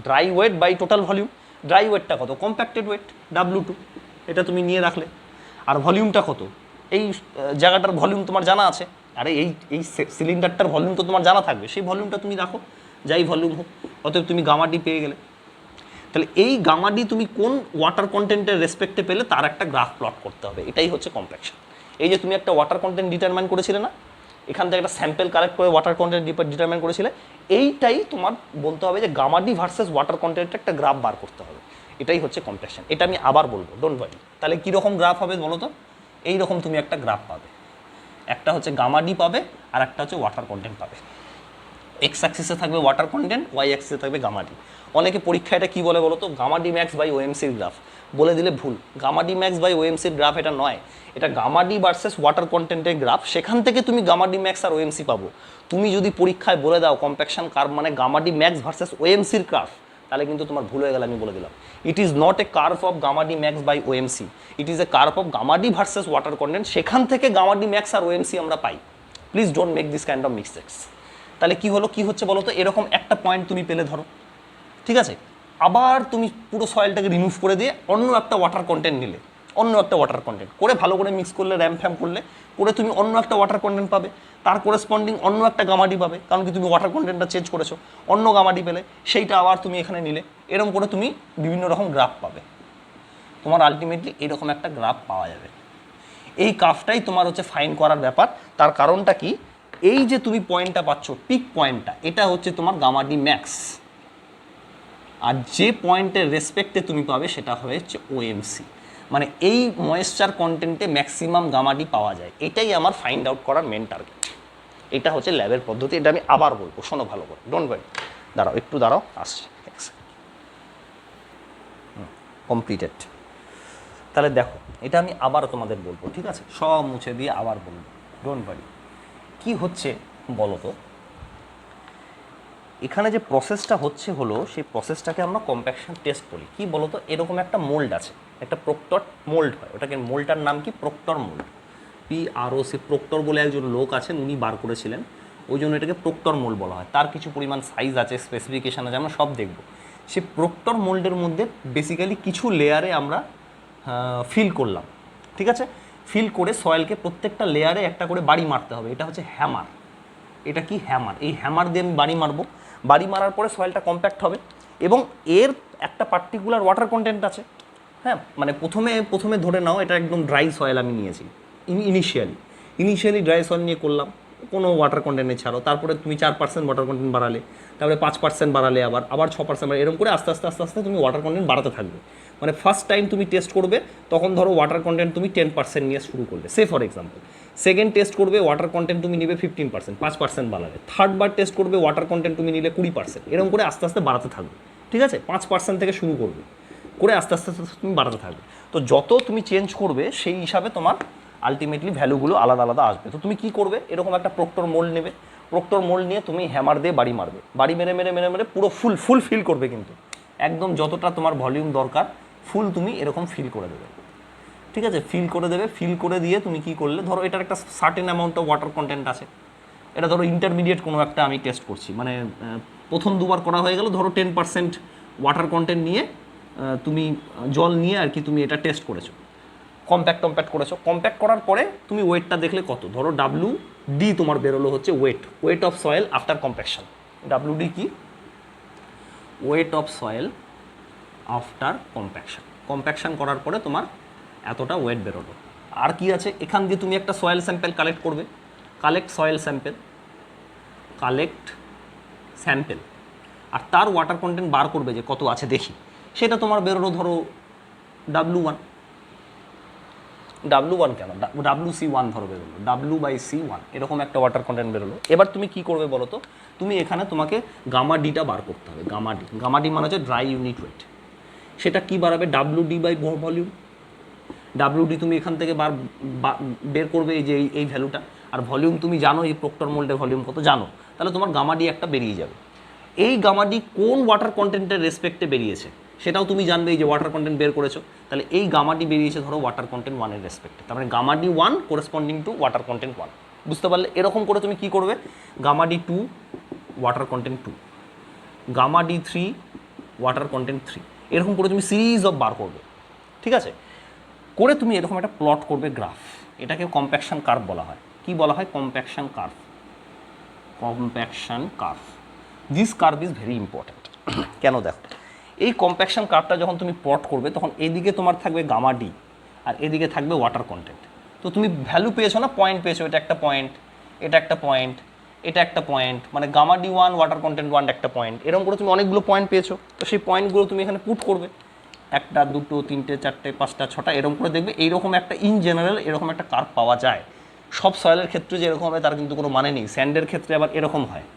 Dry weight by total volume. Dry ওয়েটটা কত? কম্প্যাক্টেড ওয়েট W2, এটা তুমি নিয়ে রাখলে। আর ভলিউমটা কত? এই জায়গাটার ভলিউম তোমার জানা আছে, আরে এই সিলিন্ডারটার ভলিউম তো তোমার জানা থাকবে, সেই ভলিউমটা তুমি রাখো, যাই ভলিউম হোক। অতএব তুমি গামা ডি পেয়ে গেলে। তাহলে এই গামা ডি তুমি কোন ওয়াটার কন্টেন্টের রেসপেক্টে পেলে তার একটা গ্রাফ প্লট করতে হবে, এটাই হচ্ছে কম্প্যাকশন। এই যে তুমি একটা ওয়াটার কন্টেন্ট ডিটারমাইন করেছিলে না, এখান থেকে একটা স্যাম্পেল কালেক্ট করে ওয়াটার কন্টেন্ট ডিটারমাইন করেছিলে, এইটাই তোমার বলতে হবে যে গামা ডি ভার্সেস ওয়াটার কন্টেন্টের একটা গ্রাফ বার করতে হবে, এটাই হচ্ছে কম্প্যাকশন। এটা আমি আবার বলবো, ডোন্ট ওয়ারি। তাহলে কীরকম গ্রাফ হবে বলো তো? এইরকম তুমি একটা গ্রাফ পাবে, একটা হচ্ছে গামা ডি পাবে, আর একটা হচ্ছে ওয়াটার কন্টেন্ট পাবে। এক্স অ্যাক্সিসে থাকবে ওয়াটার কন্টেন্ট, ওয়াই অ্যাক্সিসে থাকবে গামা ডি। অনেকে পরীক্ষা এটা কী বলে বলো তো? গামা ডি ম্যাক্স বাই ওএমসির গ্রাফ বলে দিলে ভুল। গামা ডি ম্যাক্স বাই ওএমসির গ্রাফ এটা নয়, এটা গামা ডি ভার্সেস ওয়াটার কন্টেন্টের গ্রাফ। সেখান থেকে তুমি গামা ডি ম্যাক্স আর ওএমসি পাবো। তুমি যদি পরীক্ষায় বলে দাও কম্প্যাকশন কার্ভ মানে গামা ডি ম্যাক্স ভার্সেস ওএমসির গ্রাফ, তাহলে কিন্তু তোমার ভুল হয়ে গেল, আমি বলে দিলাম। It is not a curve of gamma d max by ওএমসি, it is a curve of gamma d versus water content. সেখান থেকে গামা ডি ম্যাক্স আর ওএমসি আমরা পাই। Please don't make this kind of mistakes. তাহলে কি হলো, কি হচ্ছে বলো তো? এরকম একটা পয়েন্ট তুমি পেলে ধরো, ঠিক আছে, আবার তুমি পুরো সয়েলটাকে রিমুভ করে দিয়ে অন্য একটা ওয়াটার কন্টেন্ট নিলে, অন্য একটা ওয়াটার কন্টেন্ট করে ভালো করে মিক্স করলে, র্যাম ফ্যাম করলে, করে তুমি অন্য একটা ওয়াটার কন্টেন্ট পাবে, তার করেসপন্ডিং অন্য একটা গামাডি পাবে, কারণ কি তুমি ওয়াটার কন্টেন্টটা চেঞ্জ করেছো, অন্য গামাডি পেলে সেইটা আবার তুমি এখানে নিলে, এরকম করে তুমি বিভিন্ন রকম গ্রাফ পাবে। তোমার আলটিমেটলি এরকম একটা গ্রাফ পাওয়া যাবে। এই কাফটাই তোমার হচ্ছে ফাইন করার ব্যাপার। তার কারণটা কি? এই যে তুমি পয়েন্টটা পাচ্ছ, পিক পয়েন্টটা, এটা হচ্ছে তোমার গামা ডি ম্যাক্স, আর যে পয়েন্টের রেসপেক্টে তুমি পাবে সেটা হচ্ছে ওএমসি, মানে এই ময়েশ্চার কন্টেন্টে ম্যাক্সিমাম গামা ডি পাওয়া যায়। এটাই আমার ফাইন্ড আউট করার মেন টার্গেট। এটা হচ্ছে ল্যাবের পদ্ধতি, এটা আমি আবার বলবো, শোনো ভালো করে, ডোন্ট ওয়ারি। দাঁড়াও, একটু দাঁড়াও, আসছি। কমপ্লিটেড। তাহলে দেখো, এটা আমি আবার তোমাদের বলবো, ঠিক আছে, সব মুছে দিয়ে আবার বলবো, ডোন্ট ওয়ারি। কি হচ্ছে বলো তো? এখানে যে প্রসেসটা হচ্ছে হলো, সেই প্রসেসটাকে আমরা কম্প্যাকশন টেস্ট বলি। কি বলো তো? এরকম একটা মোল্ড আছে, একটা প্রক্টর মোল্ড হয়, ওটাকে মোল্ডটার নাম কি? Proctor mould. PROC, প্রক্টর বলে একজন লোক আছেন, উনি বার করেছিলেন, ওই জন্য এটাকে প্রক্টর মোল্ড বলা হয়। তার কিছু পরিমাণ সাইজ আছে, স্পেসিফিকেশান আছে, আমরা সব দেখব। সে প্রক্টর মোল্ডের মধ্যে বেসিক্যালি কিছু লেয়ারে আমরা ফিল করলাম, ঠিক আছে। ফিল করে সয়েলকে প্রত্যেকটা লেয়ারে একটা করে বাড়ি মারতে হবে, এটা হচ্ছে হ্যামার। এটা কি হ্যামার, এই হ্যামার দিয়ে আমি বাড়ি মারবো। বাড়ি মারার পরে সয়েলটা কম্প্যাক্ট হবে এবং এর একটা পার্টিকুলার ওয়াটার কন্টেন্ট আছে। হ্যাঁ, মানে প্রথমে ধরে নাও এটা একদম ড্রাই সয়েল আমি নিয়েছি ইনিশিয়ালি ড্রাই সয়েল নিয়ে করলাম, কোনো ওয়াটার কন্টেন্টে ছাড়ো, তারপরে তুমি 4% ওয়াটার কন্টেন্ট বাড়ালে, তারপরে 5% বাড়ালে, আবার 6% বাড়ালে, এরকম করে আস্তে আস্তে তুমি ওয়াটার কন্টেন্ট বাড়াতে থাকবে। মানে ফার্স্ট টাইম তুমি টেস্ট করবে তখন ধরো ওয়াটার কন্টেন্ট তুমি 10% নিয়ে শুরু করলে, সে ফর এক্সাম্পল। সেকেন্ড টেস্ট করবে ওয়াটার কন্টেন্ট তুমি নিবে 15%, 5% বাড়ালে। থার্ড বার টেস্ট করবে ওয়াটার কন্টেন্ট তুমি নিলে 20%, এরকম করে আস্তে আস্তে বাড়াতে থাকবে, ঠিক আছে। 5% থেকে শুরু করবে, করে আস্তে আস্তে তুমি বাড়াতে থাকবে। তো যত তুমি চেঞ্জ করবে সেই হিসাবে তোমার আলটিমেটলি ভ্যালুগুলো আলাদা আলাদা আসবে। তো তুমি কি করবে, এরকম একটা প্রক্টর মোল্ড নেবে, প্রক্টর মোল্ড নিয়ে তুমি হ্যামার দিয়ে বাড়ি মারবে, বাড়ি মেরে মেরে মেরে মেরে পুরো ফুল ফিল করবে, কিন্তু একদম যতটা তোমার ভলিউম দরকার ফুল তুমি এরকম ফিল করে দেবে, ঠিক আছে। ফিল করে দেবে, ফিল করে দিয়ে তুমি কি করলে, ধরো এটার একটা certain amount of water content আছে, এটা ধরো ইন্টারমিডিয়েট কোনো একটা আমি টেস্ট করছি, মানে প্রথম দুবার করা হয়ে গেল, ধরো 10% ওয়াটার কন্টেন্ট নিয়ে তুমি জল নিয়ে আর কি তুমি এটা টেস্ট করেছো, কম্প্যাক্ট করেছো। কম্প্যাক্ট করার পরে তুমি ওয়েটটা দেখলে কত, ধরো WD তোমার বেরোলো হচ্ছে weight of soil after compaction. WD কি, weight of soil after compaction করার পরে তোমার এতটা ওয়েট বেরোলো। আর কি আছে, এখান দিয়ে তুমি একটা সয়েল স্যাম্পেল কালেক্ট করবে, কালেক্ট স্যাম্পেল, আর তার ওয়াটার কন্টেন্ট বার করবে যে কত আছে দেখি। সেটা তোমার বেরোলো ধরো W1 কেন, WC1 ধরো বেরোলো, W/C1 এরকম একটা ওয়াটার কন্টেন্ট বেরোলো। এবার তুমি কি করবে বলো তো, তুমি এখানে তোমাকে গামা ডিটা বার করতে হবে। গামা ডি মানে হচ্ছে ড্রাই ইউনিট ওয়েট। সেটা কি বাড়াবে, WD/ভলিউম। WD তুমি এখান থেকে বের করবে এই যে এই ভ্যালুটা, আর ভলিউম তুমি জানো এই প্রক্টর মোল্ডের ভলিউম কত জানো, তাহলে তোমার গামা ডি একটা বেরিয়ে যাবে। এই গামা ডি কোন ওয়াটার কন্টেন্টের রেসপেক্টে বেরিয়েছে সেটাও তুমি জানবে, এই যে ওয়াটার কন্টেন্ট বের করেছো, তাহলে এই গামা ডি বেরিয়েছে ধরো ওয়াটার কন্টেন্ট 1 এর রেসপেক্টে, তার মানে gamma D 1 corresponding to water content 1। বুঝতে পারলে, এরকম করে তুমি কি করবে, gamma D 2 water content 2, gamma D 3 water content 3, এরকম করে তুমি সিরিজ অফ বার করবে, ঠিক আছে। করে তুমি এরকম একটা প্লট করবে গ্রাফ, এটাকে কম্প্যাকশন কার্ভ বলা হয়। কি বলা হয়, compaction curve. This curve is very important. কেন, দেখো এই কম্প্যাকশন কার্ভটা যখন তুমি প্লট করবে তখন এদিকে তোমার থাকবে গামা ডি আর এদিকে থাকবে ওয়াটার কন্টেন্ট। তো তুমি ভ্যালু পেয়েছো না, পয়েন্ট পেয়েছো, এটা একটা পয়েন্ট, এটা একটা পয়েন্ট, এটা একটা পয়েন্ট, মানে গামা ডি 1 ওয়াটার কন্টেন্ট 1 একটা পয়েন্ট, এরকম করে তুমি অনেকগুলো পয়েন্ট পেয়েছো। তো সেই পয়েন্টগুলো তুমি এখানে পুট করবে, 1, 2, 3, 4, 5, 6টা এরকম করে দেখবে। এইরকম একটা ইন জেনারেল এরকম একটা কার্ভ পাওয়া যায়। সব সয়েলের ক্ষেত্রে যে এরকম হবে তার কিন্তু কোনো মানে নেই, স্যান্ডের ক্ষেত্রে আবার এরকম হয়।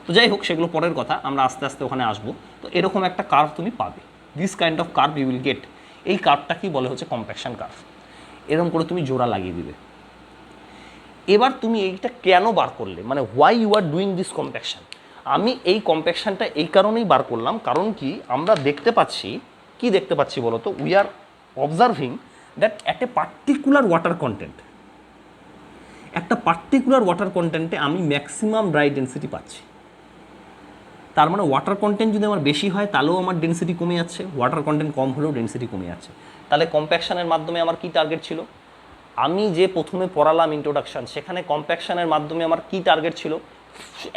তো যাই হোক, সেগুলো পরের কথা, আমরা আস্তে আস্তে ওখানে আসবো। তো এরকম একটা কার্ভ তুমি পাবে, this kind of curve you will get. এই কার্ভটা কি বলে হচ্ছে কম্প্যাকশন কার্ভ। এরকম করে তুমি জোড়া লাগিয়ে দিবে। এবার তুমি এইটা কেন বার করলে, মানে why you are doing this compaction. আমি এই কম্প্যাকশনটা এই কারণেই বার করলাম, কারণ কি আমরা দেখতে পাচ্ছি, কি দেখতে পাচ্ছি বলো তো, we are observing that at a particular water content, একটা পার্টিকুলার ওয়াটার কন্টেন্টে আমি ম্যাক্সিমাম ড্রাই ডেন্সিটি পাচ্ছি। তার মানে ওয়াটার কন্টেন্ট যদি আমার বেশি হয় তাহলেও আমার ডেন্সিটি কমে যাচ্ছে, ওয়াটার কন্টেন্ট কম হলেও ডেন্সিটি কমে যাচ্ছে। তাহলে কম্প্যাকশনের মাধ্যমে আমার কি টার্গেট ছিল, আমি যে প্রথমে পড়ালাম ইন্ট্রোডাকশন, সেখানে কম্প্যাকশনের মাধ্যমে আমার কি টার্গেট ছিল,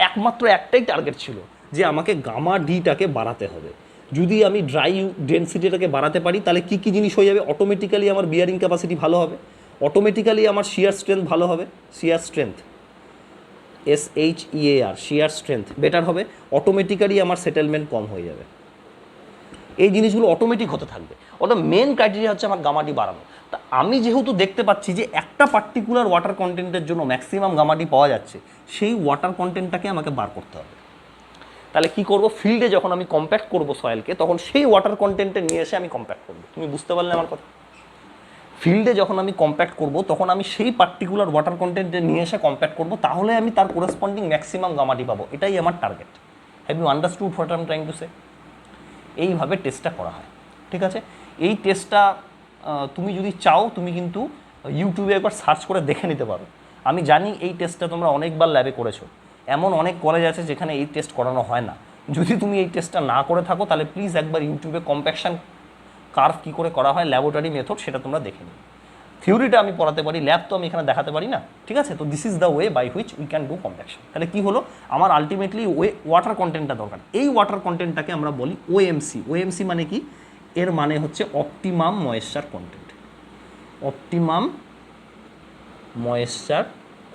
একমাত্র একটাই টার্গেট ছিল যে আমাকে গামা ডিটাকে বাড়াতে হবে। যদি আমি ড্রাই ডেন্সিটিটাকে বাড়াতে পারি তাহলে কী কী জিনিস হয়ে যাবে, অটোমেটিক্যালি আমার বিয়ারিং ক্যাপাসিটি ভালো হবে, অটোমেটিক্যালি আমার শিয়ার স্ট্রেংথ ভালো হবে, শিয়ার স্ট্রেংথ SHEAR শিয়ার স্ট্রেংথ বেটার হবে, অটোমেটিক্যালি আমার সেটেলমেন্ট কম হয়ে যাবে। এই জিনিসগুলো অটোমেটিক হতে থাকবে। অর্থাৎ মেন ক্রাইটেরিয়া হচ্ছে আমার গামাডি বাড়ানো। তা আমি যেহেতু দেখতে পাচ্ছি যে একটা পার্টিকুলার ওয়াটার কন্টেন্টের জন্য ম্যাক্সিমাম গামাডি পাওয়া যাচ্ছে, সেই ওয়াটার কন্টেন্টটাকে আমাকে বার করতে হবে। তাহলে কি করব, ফিল্ডে যখন আমি কম্প্যাক্ট করব সয়েলকে, তখন সেই ওয়াটার কন্টেন্টে নিয়ে এসে আমি কম্প্যাক্ট করব। তুমি বুঝতে পারলে আমার কথা? ফিল্ডে যখন আমি কম্প্যাক্ট করব তখন আমি সেই পার্টিকুলার ওয়াটার কন্টেন্টে নিয়ে এসে কম্প্যাক্ট করব, তাহলে আমি তার কোরেসপন্ডিং ম্যাক্সিমাম গামাডি পাবো। এটাই আমার target. Have you understood what I am trying to say? এইভাবে টেস্টটা করা হয়, ঠিক আছে। এই টেস্টটা তুমি যদি চাও তুমি কিন্তু ইউটিউবে একবার সার্চ করে দেখে নিতে পারো। আমি জানি এই টেস্টটা তোমরা অনেকবার ল্যাবে করেছো, এমন অনেক কলেজ আছে যেখানে এই টেস্ট করানো হয় না। যদি তুমি এই টেস্টটা না করে থাকো তাহলে প্লিজ একবার ইউটিউবে কম্প্যাকশন কার্ভ কী করে করা হয়, ল্যাবরেটরি মেথড, সেটা তোমরা দেখে নিও। থিওরিটা আমি পড়াতে পারি, ল্যাব তো আমি এখানে দেখাতে পারি না, ঠিক আছে? তো this is the way by which we can do compaction. তাহলে কী হলো, আমার আলটিমেটলি ওয়াটার কন্টেন্টটা দরকার। এই ওয়াটার কন্টেন্টটাকে আমরা বলি ওএমসি। ওএমসি মানে কি? এর মানে হচ্ছে optimum moisture content. Optimum moisture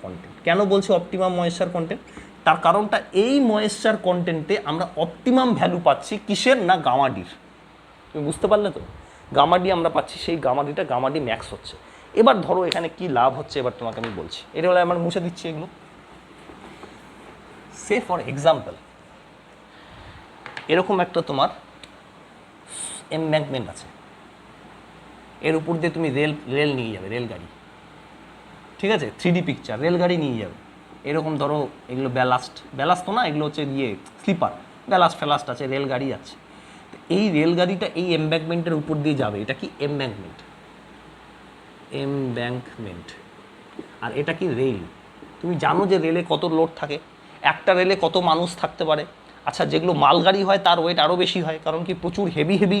content. কেন বলছি অপটিমাম ময়েশ্চার কন্টেন্ট? তার কারণটা এই ময়েশ্চার কন্টেন্টে আমরা অপটিমাম ভ্যালু পাচ্ছি কিসের? না গামাডির। তুমি বুঝতে পারলে তো? গামাডি আমরা পাচ্ছি, সেই গামাডিটা গামাডি ম্যাক্স হচ্ছে। এবার ধরো এখানে কি লাভ হচ্ছে, এবার তোমাকে আমি বলছি। এটা হলে আমার মুছে দিচ্ছি এগুলো। সে ফর এক্সাম্পল এরকম একটা তোমার এমব্যাঙ্কমেন্ট আছে, এর উপর দিয়ে তুমি রেল নিয়ে যাবে, রেলগাড়ি, ঠিক আছে? 3D পিকচার, রেলগাড়ি নিয়ে যাবে। এরকম ধরো এগুলো ব্যালাস্ট তো না, এগুলো হচ্ছে স্লিপার, ব্যালাস্ট আছে, রেলগাড়ি আছে। এই রেলগাড়িটা এই এমব্যাঙ্কমেন্টের উপর দিয়ে যাবে। এটা কি? এমব্যাঙ্কমেন্ট। আর এটা কি? রেল। তুমি জানো যে রেলে কত লোড থাকে, একটা রেলে কত মানুষ থাকতে পারে? আচ্ছা, যেগুলো মালগাড়ি হয় তার ওয়েট আরও বেশি হয়, কারণ কি প্রচুর হেভি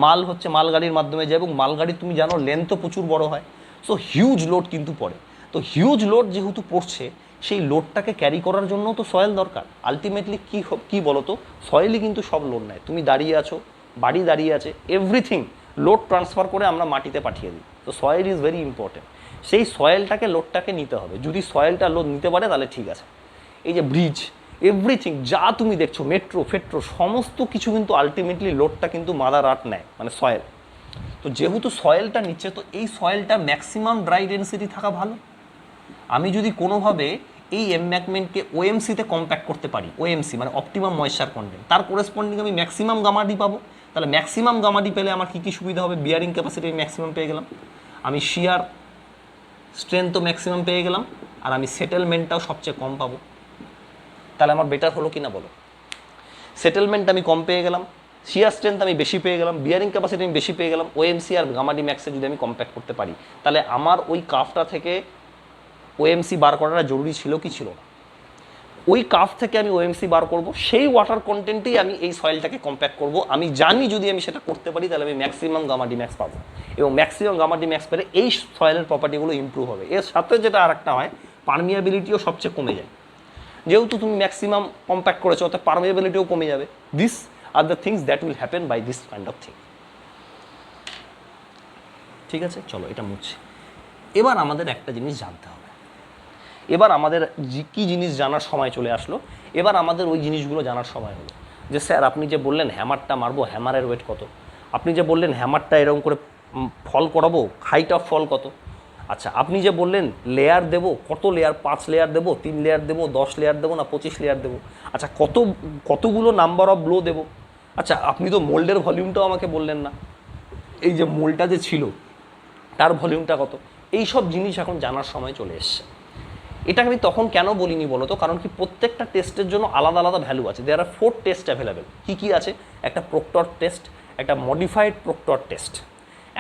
মাল হচ্ছে মালগাড়ির মাধ্যমে যায়, এবং মালগাড়ি তুমি জানো লেন্থও প্রচুর বড় হয়। সো হিউজ লোড কিন্তু পড়ে। তো হিউজ লোড যেহেতু পড়ছে, সেই লোডটাকে ক্যারি করার জন্য তো সয়েল দরকার। আলটিমেটলি কী বলো তো, সয়েলই কিন্তু সব লোড নেয়। তুমি দাঁড়িয়ে আছো, বাড়ি দাঁড়িয়ে আছে, এভরিথিং লোড ট্রান্সফার করে আমরা মাটিতে পাঠিয়ে দিই। তো সয়েল ইজ ভেরি ইম্পর্টেন্ট। সেই সয়েলটাকে, লোডটাকে নিতে হবে। যদি সয়েলটা লোড নিতে পারে তাহলে ঠিক আছে। এই যে ব্রিজ, এভরিথিং যা তুমি দেখছো, মেট্রো সমস্ত কিছু কিন্তু আলটিমেটলি লোডটা কিন্তু মাদার আর্থ নেয়, মানে সয়েল। তো যেহেতু সয়েলটা নিচ্ছে, তো এই সয়েলটা ম্যাক্সিমাম ড্রাই ডেন্সিটি থাকা ভালো। আমি যদি কোনোভাবে এই এমব্যাঙ্কমেন্টকে ওএমসিতে কম্প্যাক্ট করতে পারি, ওএমসি মানে অপটিমাম ময়েশ্চার কন্টেন্ট, তার কোরেসপন্ডিং আমি ম্যাক্সিমাম গামাডি পাবো। তাহলে ম্যাক্সিমাম গামাডি পেলে আমার কী কী সুবিধা হবে? বিয়ারিং ক্যাপাসিটি আমি ম্যাক্সিমাম পেয়ে গেলাম, আমি শিয়ার স্ট্রেংথও ম্যাক্সিমাম পেয়ে গেলাম, আর আমি সেটেলমেন্টটাও সবচেয়ে কম পাবো। তাহলে আমার বেটার হলো কি না বলো? সেটেলমেন্ট আমি কম পেয়ে গেলাম, শিয়ার স্ট্রেংথ আমি বেশি পেয়ে গেলাম, বিয়ারিং ক্যাপাসিটি আমি বেশি পেয়ে গেলাম। ওএমসি আর গামাডি ম্যাক্সে যদি আমি কম্প্যাক্ট করতে পারি, তাহলে আমার ওই কাফটা থেকে ওএমসি বার করাটা জরুরি ছিল কি ছিল না? ওই কাফ থেকে আমি ওএমসি বার করব, সেই ওয়াটার কন্টেন্টেই আমি এই সয়েলটাকে কম্প্যাক্ট করব। আমি জানি যদি আমি সেটা করতে পারি তাহলে আমি ম্যাক্সিমাম গামাডি ম্যাক্স পাবো, এবং ম্যাক্সিমাম গামাডি ম্যাক্স পেলে এই সয়েলের প্রপার্টিগুলো ইম্প্রুভ হবে। এর সাথে যেটা আর একটা হয়, পারমিয়াবিলিটিও সবচেয়ে কমে যায়। যেহেতু তুমি ম্যাক্সিমাম কম্প্যাক্ট করেছো, অর্থাৎ পারমিয়াবিলিটিও কমে যাবে। This are the things that will happen by this kind of thing. ঠিক আছে, চলো এটা মুছছি। এবার আমাদের একটা জিনিস জানতে হবে। এবার আমাদের কী জিনিস জানার সময় চলে আসলো? এবার আমাদের ওই জিনিসগুলো জানার সময় হলো যে স্যার আপনি যে বললেন হ্যামারটা মারবো, হ্যামারের ওয়েট কত? আপনি যে বললেন হ্যামারটা এরকম করে ফল করাবো, হাইট অফ ফল কত? আচ্ছা, আপনি যে বললেন লেয়ার দেবো, কত লেয়ার? 5 লেয়ার দেবো, 3 লেয়ার দেবো, 10 লেয়ার দেবো, না 25 লেয়ার দেবো? আচ্ছা, কতগুলো নাম্বার অফ ব্লো দেবো? আচ্ছা, আপনি তো মোল্ডের ভলিউমটাও আমাকে বললেন না। এই যে মোল্ডটা যে ছিল তার ভলিউমটা কত? এই সব জিনিস এখন জানার সময় চলে এসছে। এটা আমি তখন কেন বলিনি বলো তো? কারণ কি প্রত্যেকটা টেস্টের জন্য আলাদা আলাদা ভ্যালু আছে। দেয়ার আর 4 টেস্ট অ্যাভেলেবেল। কী আছে? একটা প্রক্টর টেস্ট, একটা মডিফাইড প্রক্টর টেস্ট,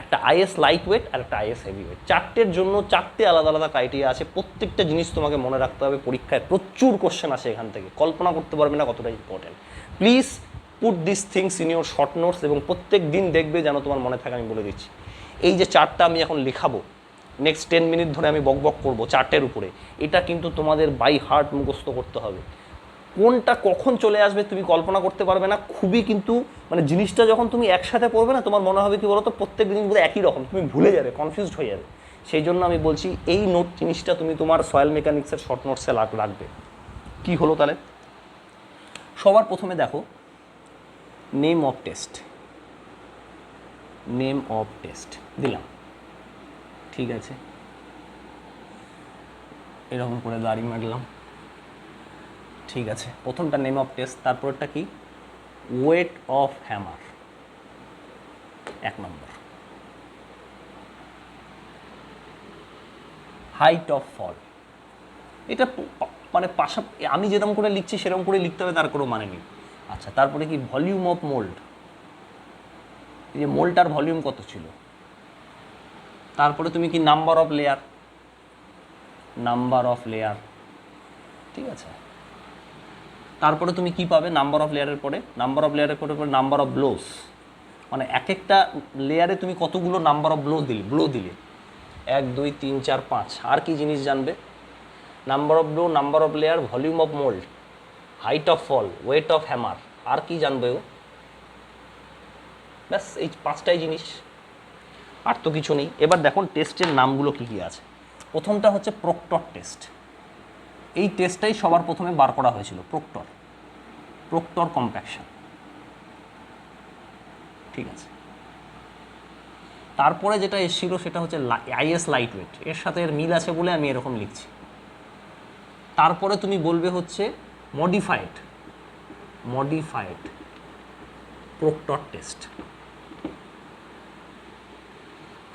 একটা আইএস লাইট ওয়েট, আর একটা আইএস হেভি ওয়েট। 4টের জন্য 4টে আলাদা আলাদা ক্রাইটেরিয়া আছে। প্রত্যেকটা জিনিস তোমাকে মনে রাখতে হবে। পরীক্ষায় প্রচুর কোশ্চেন আসে এখান থেকে, কল্পনা করতে পারবে না কতটা important. Please put this things in your short notes, এবং প্রত্যেক দিন দেখবে যেন তোমার মনে থাকে। আমি বলে দিচ্ছি, এই যে 4টা আমি এখন লেখাবো, নেক্সট 10 মিনিট ধরে আমি বক করবো 4টের উপরে, এটা কিন্তু তোমাদের বাই হার্ট মুখস্থ করতে হবে। কোনটা কখন চলে আসবে তুমি কল্পনা করতে পারবে না। খুবই কিন্তু মানে জিনিসটা যখন তুমি একসাথে পড়বে না, তোমার মনে হবে কি বলো তো, প্রত্যেক দিন বোধহয় একই রকম, তুমি ভুলে যাবে, কনফিউজড হয়ে যাবে। সেই জন্য আমি বলছি এই নোট জিনিসটা তুমি তোমার সয়েল মেকানিক্সের শর্ট নোটসে রাখবে। কি হলো তাহলে? সবার প্রথমে দেখো name of test. Name of test দিলাম, ঠিক আছে, এরকম করে দাড়ি মারলাম, ঠিক আছে। প্রথমটা নেম অফ টেস্ট, তারপরটা কি? ওয়েট অফ হ্যামার, 1 নম্বর। হাইট অফ ফল, এটা মানে আমি যেরকম করে লিখছি সেরকম করে লিখতে হবে, তার কোনো মানে নেই। আচ্ছা, তারপরে কি? ভলিউম অফ মোল্ড, এই যে মোল্ডটার ভলিউম কত ছিল। তারপরে তুমি কি নাম্বার অফ লেয়ার, ঠিক আছে। তারপরে তুমি কি পাবে নাম্বার অফ লেয়ারের পরে, নাম্বার অফ ব্লোস, মানে এক একটা লেয়ারে তুমি কতগুলো নাম্বার অফ ব্লো দিলে 1 2 3 4 5। আর কি জিনিস জানবে? Number of blow, number of layer, volume of mould, height of fall, weight of hammer. আর কি জানবে ও? ব্যাস এই 5টাই জিনিস, আর তো কিছু নেই। এবার দেখুন টেস্টের নামগুলো কী কী আছে। প্রথমটা হচ্ছে প্রক্টর টেস্ট। এই টেস্টটাই সবার প্রথমে বার করা হয়েছিল, প্রক্টর কম্প্যাকশন, ঠিক আছে। তারপরে যেটা এসেছিল সেটা হচ্ছে আইএস লাইট ওয়েট, এর সাথে এর মিল আছে বলে আমি এরকম লিখছি। তারপরে তুমি বলবে হচ্ছে মডিফাইড প্রক্টর টেস্ট।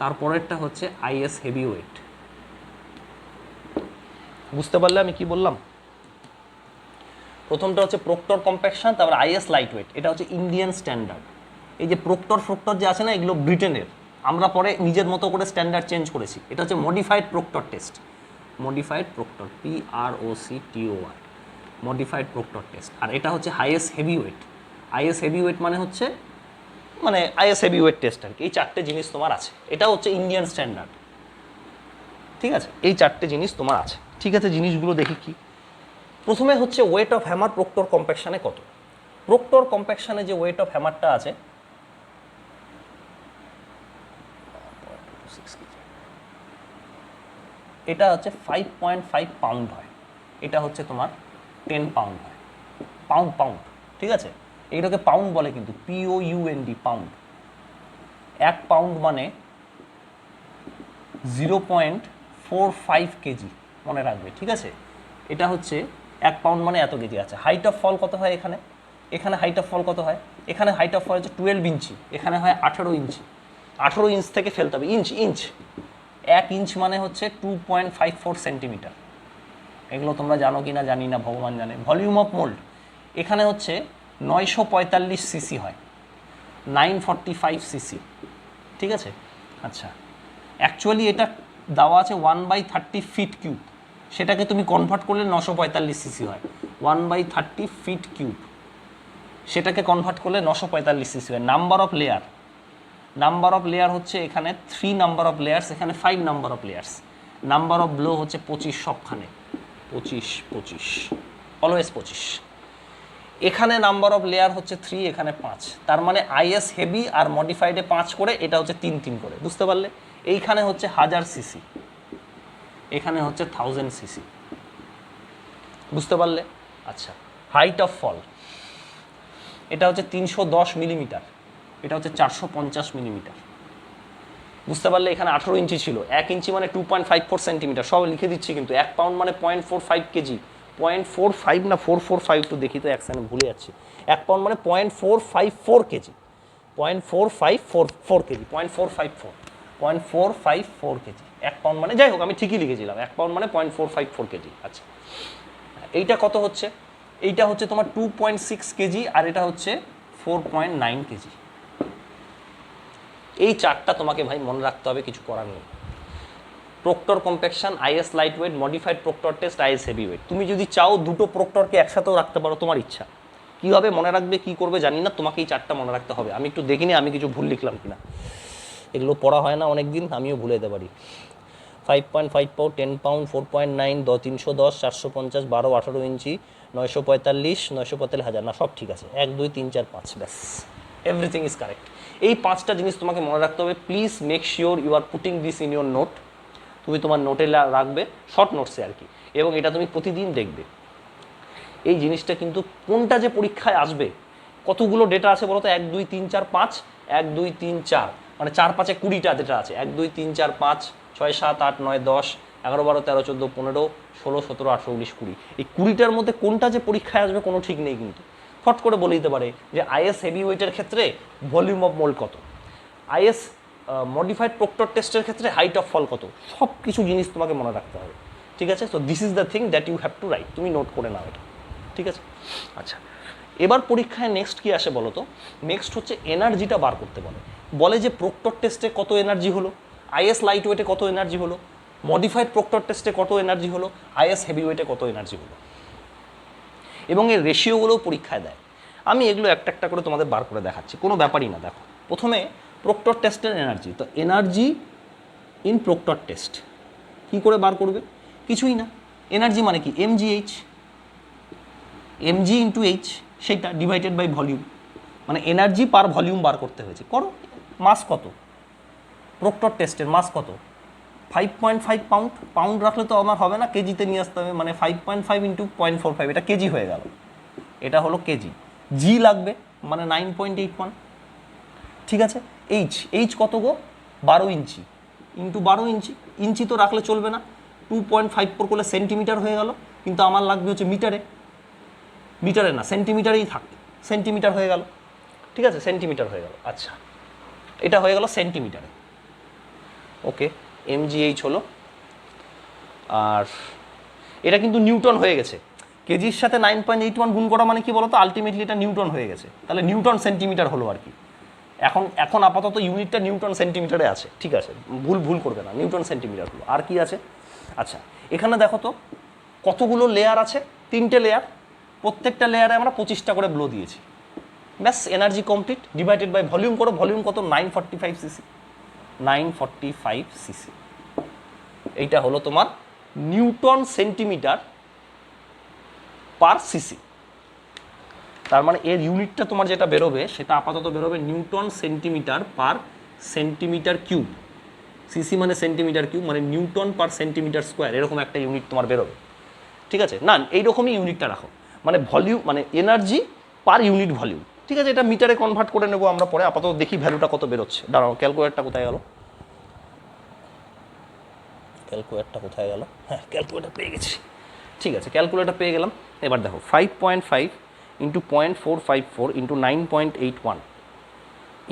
তারপরেরটা হচ্ছে আইএস হেভি ওয়েট। বুঝতে পারলে আমি কি বললাম? প্রথমটা হচ্ছে প্রক্টর কম্প্যাকশন, তারপর আইএস লাইট ওয়েট, এটা হচ্ছে ইন্ডিয়ান স্ট্যান্ডার্ড। এই যে প্রক্টর যে আছে না, এগুলো ব্রিটেনের, আমরা পরে নিজের মতো করে স্ট্যান্ডার্ড চেঞ্জ করেছি। এটা হচ্ছে modified proctor test, PROCTOR, modified proctor test. আর এটা হচ্ছে আইএস হেভি ওয়েট, মানে হচ্ছে আইএস হেভি ওয়েট টেস্ট আর কি। এই 4টে জিনিস তোমার আছে, এটা হচ্ছে ইন্ডিয়ান স্ট্যান্ডার্ড, ঠিক আছে। এই 4টে জিনিস তোমার আছে, ঠিক আছে। জিনিসগুলো দেখি কি। প্রথমে হচ্ছে ওয়েট অফ হ্যামার প্রক্টর কম্প্যাকশনে কত। প্রক্টর কম্প্যাকশনে যে ওয়েট অফ হ্যামারটা আছে, এটা হচ্ছে 5.5 পাউন্ড হয়। এটা হচ্ছে তোমার 10 পাউন্ড হয়, পাউন্ড, ঠিক আছে। এইটাকে পাউন্ড বলে কিন্তু, POUND, পাউন্ড। 1 পাউন্ড মানে 0.45 কেজি, মনে রাখবে, ঠিক আছে। এটা হচ্ছে 1 পাউন্ড মানে এত কেজি আছে। হাইট অফ ফল কত হয় এখানে হাইট অফ ফল কত হয়? এখানে হাইট অফ ফল হচ্ছে 12 ইঞ্চি, এখানে হয় 18 ইঞ্চি। 18 ইঞ্চ থেকে ফেলতে হবে, ইঞ্চ 1 ইঞ্চ মানে হচ্ছে 2.54 সেন্টিমিটার। এগুলো তোমরা জানো কি না জানি না, ভগবান জানে। ভলিউম অফ মোল্ড এখানে হচ্ছে 945 সিসি হয়, 945 সিসি, ঠিক আছে। আচ্ছা, অ্যাকচুয়ালি এটা দেওয়া আছে 1/30 ফিট কিউব, সেটাকে তুমি কনভার্ট করলে 945 সিসি হয়। 1/30 ফিট কিউব, সেটাকে কনভার্ট করলে 945 সিসি হয়। নাম্বার অফ লেয়ার হচ্ছে এখানে 3 নাম্বার অফ লেয়ার্স, এখানে 5 number of layers. Number of blow হচ্ছে 25, সবখানে 25, অলওয়েজ 25। এখানে নাম্বার অফ লেয়ার হচ্ছে 3, এখানে 5। তার মানে আইএস হেভি আর মডিফাইডে 5 করে, এটা হচ্ছে 3 করে। বুঝতে পারলে? এইখানে হচ্ছে 1000 সিসি, এখানে হচ্ছে 1000 সিসি। বুঝতে পারলে? আচ্ছা, হাইট অফ ফল এটা হচ্ছে 310 মিলিমিটার, এটা হচ্ছে 450 মিলিমিটার। বুঝতে পারলে? এখানে 18 ইঞ্চি ছিল, 1 ইঞ্চি মানে 2.54 সেন্টিমিটার। সব লিখে দিচ্ছি কিন্তু। 1 পাউন্ড মানে 0.45 কেজি, 0.45 না 445, একটু দেখি তো, এক সেকেন্ড ভুলে যাচ্ছি। 1 পাউন্ড মানে 0.454 কেজি, 0.454 কেজি, 0.454 কেজি। 1 পাউন্ড মানে, যাই হোক আমি ঠিকই লিখেছিলাম, 1 পাউন্ড মানে 0.454 কেজি। আচ্ছা, এইটা কত হচ্ছে? এইটা হচ্ছে তোমার 2.6 কেজি, আর এটা হচ্ছে 4.9 কেজি। এই 4টা তোমাকে ভাই মনে রাখতে হবে, কিছু করার নেই। Proctor compaction, is light wait, modified proctor test, is heavy wait. তুমি যদি চাও দুটো প্রক্টরকে একসাথেও রাখতে পারো, তোমার ইচ্ছা। কীভাবে মনে রাখবে, কী করবে জানি না, তোমাকে এই 4টা মনে রাখতে হবে। আমি একটু দেখিনি আমি কিছু ভুল লিখলাম কিনা, এগুলো পড়া হয় না অনেক দিন, আমিও ভুলে যেতে পারি। 5.5 পাউন্ড, 10 পাউন্ড, 4.9, 310, 450, 12, 18 ইঞ্চি, 945, 945 হাজার, না সব ঠিক আছে। 1 2 3 4 5, ব্যাস, এভরিথিং ইজ কারেক্ট। এই 5টা জিনিস তোমাকে মনে রাখতে হবে। Please make sure you are putting this in your note. তুমি তোমার নোটে রাখবে, শর্ট নোটসে আর কি, এবং এটা তুমি প্রতিদিন দেখবে। এই জিনিসটা কিন্তু কোনটা যে পরীক্ষায় আসবে, কতগুলো ডেটা আছে বলো তো? 1 2 3 4 5, 1 2 3 4, মানে 4 5 20টা ডেটা আছে। 1 2 3 4 5 6 7 8 9 10 11 12 13 14 15 16 17 18 19 20। এই 20টার মধ্যে কোনটা যে পরীক্ষায় আসবে কোনো ঠিক নেই কিন্তু। ফট করে বলে দিতে পারে যে আইএস হেভি ওয়েটের ক্ষেত্রে ভলিউম অফ মোল্ড কত, আইএস মডিফাইড প্রক্টর টেস্টের ক্ষেত্রে হাইট অফ ফল কত। সব কিছু জিনিস তোমাকে মনে রাখতে হবে, ঠিক আছে। So this is the thing that you have to write. তুমি নোট করে নাও এটা, ঠিক আছে। আচ্ছা, এবার পরীক্ষায় নেক্সট কি আসে বলো তো? নেক্সট হচ্ছে এনার্জিটা বার করতে বলে যে প্রক্টর টেস্টে কত এনার্জি হলো, আইএস লাইট ওয়েটে কত এনার্জি হলো, মডিফাইড প্রক্টর টেস্টে কত এনার্জি হলো, আইএস হেভি ওয়েটে কত এনার্জি হলো, এবং এর রেশিওগুলোও পরীক্ষায় দেয়। আমি এগুলো একটা একটা করে তোমাদের বার করে দেখাচ্ছি, কোনো ব্যাপারই না। দেখো প্রথমে প্রক্টর টেস্টের এনার্জি, তো এনার্জি ইন প্রক্টর টেস্ট কী করে বার করবে, কিছুই না, এনার্জি মানে কি mgh, mg ইন্টু এইচ, সেটা ডিভাইডেড বাই ভলিউম, মানে এনার্জি পার ভলিউম বার করতে হয়েছে। করো, মাস কত, প্রক্টর টেস্টের মাস কত, 5.5 পাউন্ড, পাউন্ড রাখলে তো আমার হবে না, কেজিতে নিয়ে আসতে হবে, মানে 5.5 ইন্টু 0.45, এটা কেজি হয়ে গেল, এটা হলো কেজি। জি লাগবে মানে 9.81, ঠিক আছে। এইচ, এইচ কত গো, 12 ইঞ্চি ইন্টু 12 ইঞ্চি, ইঞ্চি তো রাখলে চলবে না, 2.54 করলে সেন্টিমিটার হয়ে গেল, কিন্তু আমার লাগবে হচ্ছে মিটারে, মিটারে না সেন্টিমিটারেই থাক, সেন্টিমিটার হয়ে গেল, ঠিক আছে, সেন্টিমিটার হয়ে গেল। আচ্ছা, এটা হয়ে গেল সেন্টিমিটারে, ওকে, mgh হলো। আর এটা কিন্তু নিউটন হয়ে গেছে, কেজির সাথে 9.81 গুণ করা মানে কি বলতো, আলটিমেটলি এটা নিউটন হয়ে গেছে, তাহলে নিউটন সেন্টিমিটার হলো আর কি। এখন আপাতত ইউনিটটা নিউটন সেন্টিমিটারে আছে, ঠিক আছে, ভুল করবে না, নিউটন সেন্টিমিটার হলো। আর কি আছে, আচ্ছা এখানে দেখো তো কতগুলো লেয়ার আছে, 3টে লেয়ার, প্রত্যেকটা লেয়ারে আমরা 25টা করে ব্লো দিয়েছি, ব্যাস energy complete, divided by volume করো, ভলিউম কত, 945 সিসি, 945 সিসি, এইটা হলো তোমার নিউটন সেন্টিমিটার পার সিসি। তার মানে এর ইউনিটটা তোমার যেটা বেরোবে সেটা আপাতত বেরোবে নিউটন সেন্টিমিটার পার সেন্টিমিটার কিউব, সিসি মানে সেন্টিমিটার কিউব, মানে নিউটন পার সেন্টিমিটার স্কোয়ার, এরকম একটা ইউনিট তোমার বেরোবে, ঠিক আছে। না এইরকমই ইউনিটটা রাখো, মানে ভলিউম মানে এনার্জি পার ইউনিট ভলিউম, ঠিক আছে। এটা মিটারে কনভার্ট করে নেবো আমরা পরে, আপাতত দেখি ভ্যালুটা কত বেরোচ্ছে। দাঁড়াও, ক্যালকুলেটরটা কোথায় গেল, ক্যালকুলেটরটা কোথায় গেল, হ্যাঁ ক্যালকুলেটর পেয়ে গেছি, ঠিক আছে, ক্যালকুলেটর পেয়ে গেলাম। এবার দেখো 5.5 ইন্টু 0.454 ইন্টু 9.81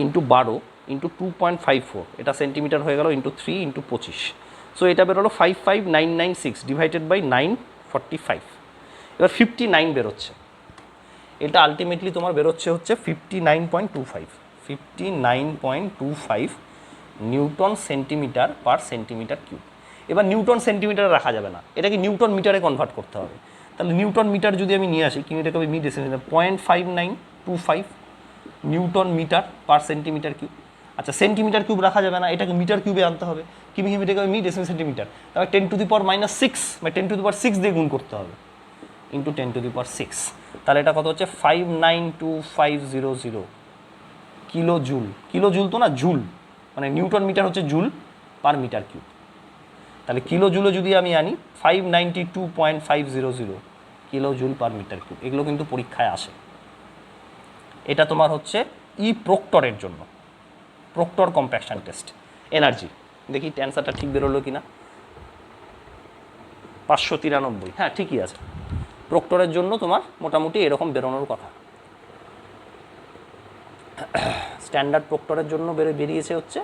ইন্টু 12 ইন্টু 2.54, এটা সেন্টিমিটার হয়ে গেল, ইন্টু 3 ইন্টু 25, সো এটা বেরোলো 55996 ডিভাইডেড বাই 945, এবার 59 বেরোচ্ছে, এটা আলটিমেটলি তোমার বেরোচ্ছে হচ্ছে 59.25 নিউটন সেন্টিমিটার পার সেন্টিমিটার কিউব। এবার নিউটন সেন্টিমিটারে রাখা যাবে না, এটাকে নিউটন মিটারে কনভার্ট করতে হবে, তাহলে নিউটন মিটার যদি আমি নিয়ে আসি, কিন্তু এটাকে আমি মি decimeter, 0.5925 newton meter per centimeter cube. আচ্ছা সেন্টিমিটার কিউব রাখা যাবে না, এটাকে মিটার কিউবে আনতে হবে, এটাকে মি ডেসিমিটার সেন্টিমিটার, তাহলে 10⁻⁻6 মানে 10⁻6 দিয়ে গুণ করতে হবে, ইন্টু 10⁻6, তাহলে এটা কত হচ্ছে 592,500 কিলো জুল, কিলো জুল তো না জুল, মানে নিউটন মিটার হচ্ছে জুল পার মিটার কিউব, তাহলে কিলো জুলে যদি আমি আনি 592.500 kilo joule per metre cube, এগুলো কিন্তু পরীক্ষায় আসে। এটা তোমার হচ্ছে প্রক্টরের জন্য, প্রক্টর কম্প্যাকশন টেস্ট এনার্জি, দেখি অ্যান্সারটা ঠিক বেরোলো কিনা, 593, হ্যাঁ ঠিকই আছে, প্রক্টরের জন্য তোমার মোটামুটি এরকম বেরোনোর কথা। স্ট্যান্ডার্ড প্রক্টরের জন্য বেরিয়েছে হচ্ছে,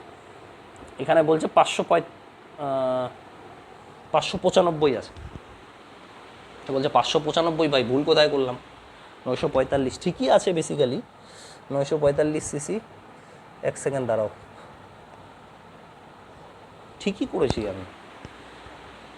এখানে বলছে 595 আছে, বলছে 595, ভাই ভুল কোথায় করলাম, 945 ঠিকই আছে বেসিক্যালি, 945 সিসি, এক সেকেন্ড দাঁড়াও, ঠিকই করেছি আমি,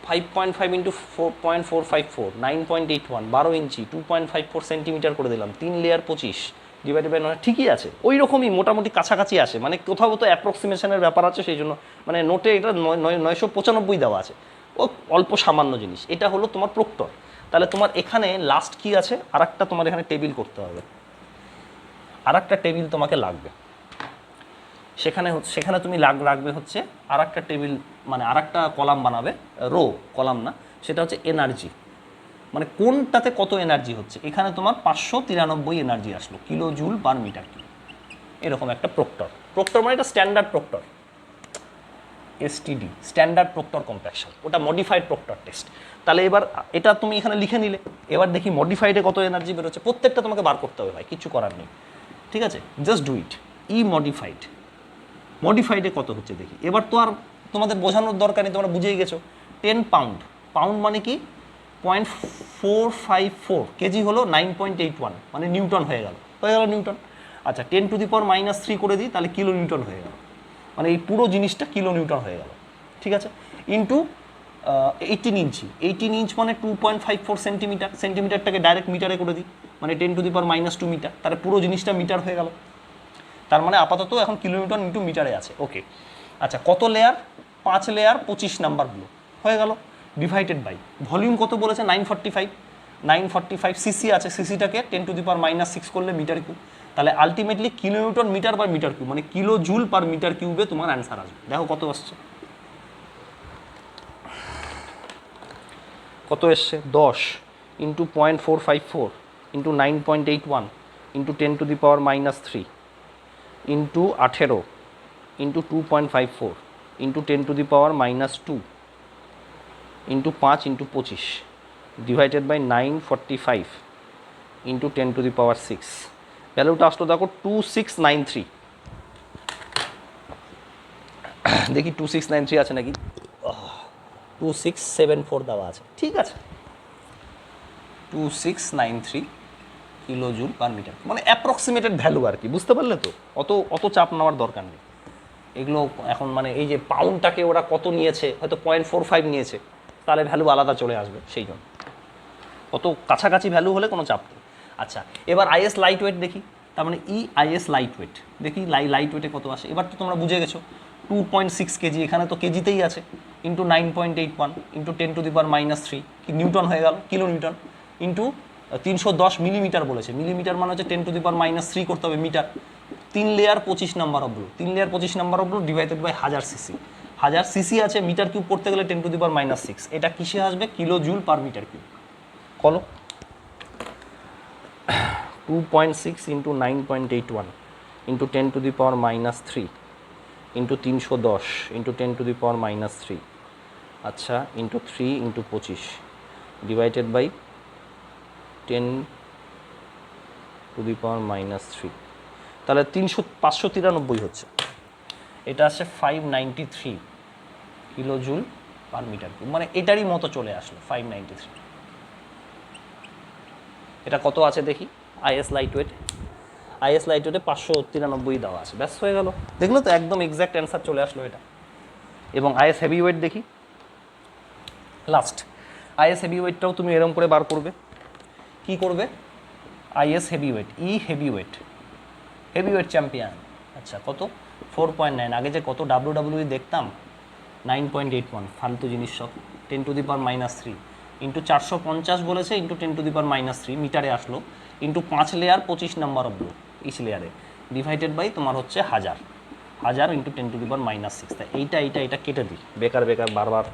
5.5 ইন্টু 4.454 9.81 12 ইঞ্চি 2.54 সেন্টিমিটার করে দিলাম, 3 লেয়ার 25 ডিভাইডেড বাই 9, ঠিকই আছে, ওই রকমই মোটামুটি কাছাকাছি আসে, মানে কোথাও তো অ্যাপ্রক্সিমেশনের ব্যাপার আছে, সেই জন্য মানে নোটে এটা 995 দেওয়া আছে, ও অল্প সামান্য জিনিস। এটা হলো তোমার প্রক্টর, তাহলে তোমার এখানে লাস্ট কি আছে, আরেকটা তোমার এখানে টেবিল করতে হবে, আরেকটা টেবিল তোমাকে লাগবে, সেখানে তুমি রাখবে হচ্ছে আরেকটা টেবিল, মানে আরেকটা কলাম বানাবে, রো কলাম না, সেটা হচ্ছে এনার্জি, মানে কোনটাতে কত এনার্জি হচ্ছে, এখানে তোমার 593 এনার্জি আসলো kilo joule per metre cube, এরকম একটা প্রক্টর, প্রক্টর মানে এটা standard Proctor, STD standard Proctor compaction, ওটা মডিফাইড প্রক্টর টেস্ট। তাহলে এবার এটা তুমি এখানে লিখে নিলে, এবার দেখি মডিফাইডে কত এনার্জি বেরোচ্ছে, প্রত্যেকটা তোমাকে বার করতে হবে ভাই, কিছু করার নেই, ঠিক আছে, জাস্ট ডু ইট। মডিফাইডে কত হচ্ছে দেখি, এবার তো আর তোমাদের বোঝানোর দরকার নেই, তোমরা বুঝেই গেছো, 10 পাউন্ড, পাউন্ড মানে কি 0.454, কেজি হলো 9.81, মানে নিউটন হয়ে গেল নিউটন। আচ্ছা 10⁻³ করে দিই, তাহলে কিলো নিউটন হয়ে গেল, মানে এই পুরো জিনিসটা কিলো নিউটন হয়ে গেল। ঠিক আছে, ইন্টু 18 ইঞ্চি, 18 ইঞ্চ মানে 2.54 সেন্টিমিটার, সেন্টিমিটারটাকে ডাইরেক্ট মিটারে করে দিই, মানে 10⁻² মিটার, তাহলে পুরো জিনিসটা মিটার হয়ে গেল। তার মানে আপাতত এখন কিলোমিটার ইন্টু মিটারে আছে। ওকে, আচ্ছা কত লেয়ার? 5 লেয়ার 25 নাম্বারগুলো হয়ে গেল, ডিভাইডেড বাই ভলিউম কত বলেছে? 945 সিসি আছে, সিসিটাকে 10⁻⁻6 করলে মিটার কিউব, তাহলে ultimately kilometre metre per metre cube মানে কিলো জুল পার মিটার কিউবে তোমার অ্যান্সার আসবে। দেখো কত আসছে, কত এসছে? 10 into 0.454 into 9.81 into 10⁻³ into 18 into 2.54 into 10⁻² into 5 into 25 divided by 945 into 10⁶। ভ্যালুটা আসলো দেখো 2693। দেখি 2693 আছে নাকি, 2674 দেওয়া আছে, ঠিক আছে 2693 কিলো জুল পার মিটার, মানে অ্যাপ্রক্সিমেটেড ভ্যালু আর কি, বুঝতে পারলে তো? অত চাপ নেওয়ার দরকার নেই এগুলো এখন, মানে এই যে পাউন্ডটাকে ওরা কত নিয়েছে, হয়তো 0.45 নিয়েছে, তাহলে ভ্যালু আলাদা চলে আসবে, সেই জন্য কত কাছাকাছি ভ্যালু হলে কোনো চাপ নেই। আচ্ছা এবার আইএস লাইট ওয়েট দেখি, তার মানে আইএস লাইট ওয়েট দেখি, লাইট ওয়েটে কত আসে। এবার তো তোমরা বুঝে গেছো 2.6 কেজি, এখানে তো কেজিতেই আছে, ইন্টু 9.81 ইন্টু 10⁻³ কি নিউটন হয়ে গেল, কিলো নিউটন, ইন্টু 310 মিলিমিটার বলেছে, মিলিমিটার মানে হচ্ছে 10⁻³ করতে হবে metre. 3 layer 25 number of blow, 3 layer 25 number of blow divided by 1000 cc, 1000 cc আছে, মিটার কিউব করতে গেলে 10⁻⁶, এটা কিসে আসবে? Kilo joule per metre cube. কলো 2.6 ইন্টু 9.81 ইন্টু 10⁻³ ইন্টু 310 ইন্টু 10⁻³ আচ্ছা ইন্টু 3 ইন্টু 25 ডিভাইডেড বাই 10⁻³ তাহলে 593 হচ্ছে, এটা আসছে 593 kilo joule per metre cube, মানে এটারই মতো চলে আসলো 593। এটা কত আছে দেখি IS light weight, IS light ওয়েটে 593 দেওয়া আছে, ব্যাস হয়ে গেল, দেখলো তো একদম এক্স্যাক্ট অ্যান্সার চলে আসলো এটা। এবং আইএস হেভি ওয়েট দেখি, লাস্ট আইএস হেভি ওয়েটটাও তুমি এরকম করে বার করবে, কি করবে? Is heavy wait, heavy weight champion, আচ্ছা কত? 4.9, আগে যে কত ডাব্লিউ দেখতাম 9.81, ফালতু জিনিস সব, 10⁻³ ইন্টু 450 বলেছে, ইন্টু 10⁻³ মিটারে আসলো, into 5 layer 25 number of blow each লেয়ারে ডিভাইডেড বাই তোমার হচ্ছে 1000 ইন্টু 10⁻⁶। তাই এইটা কেটে দিই, বেকার বারবার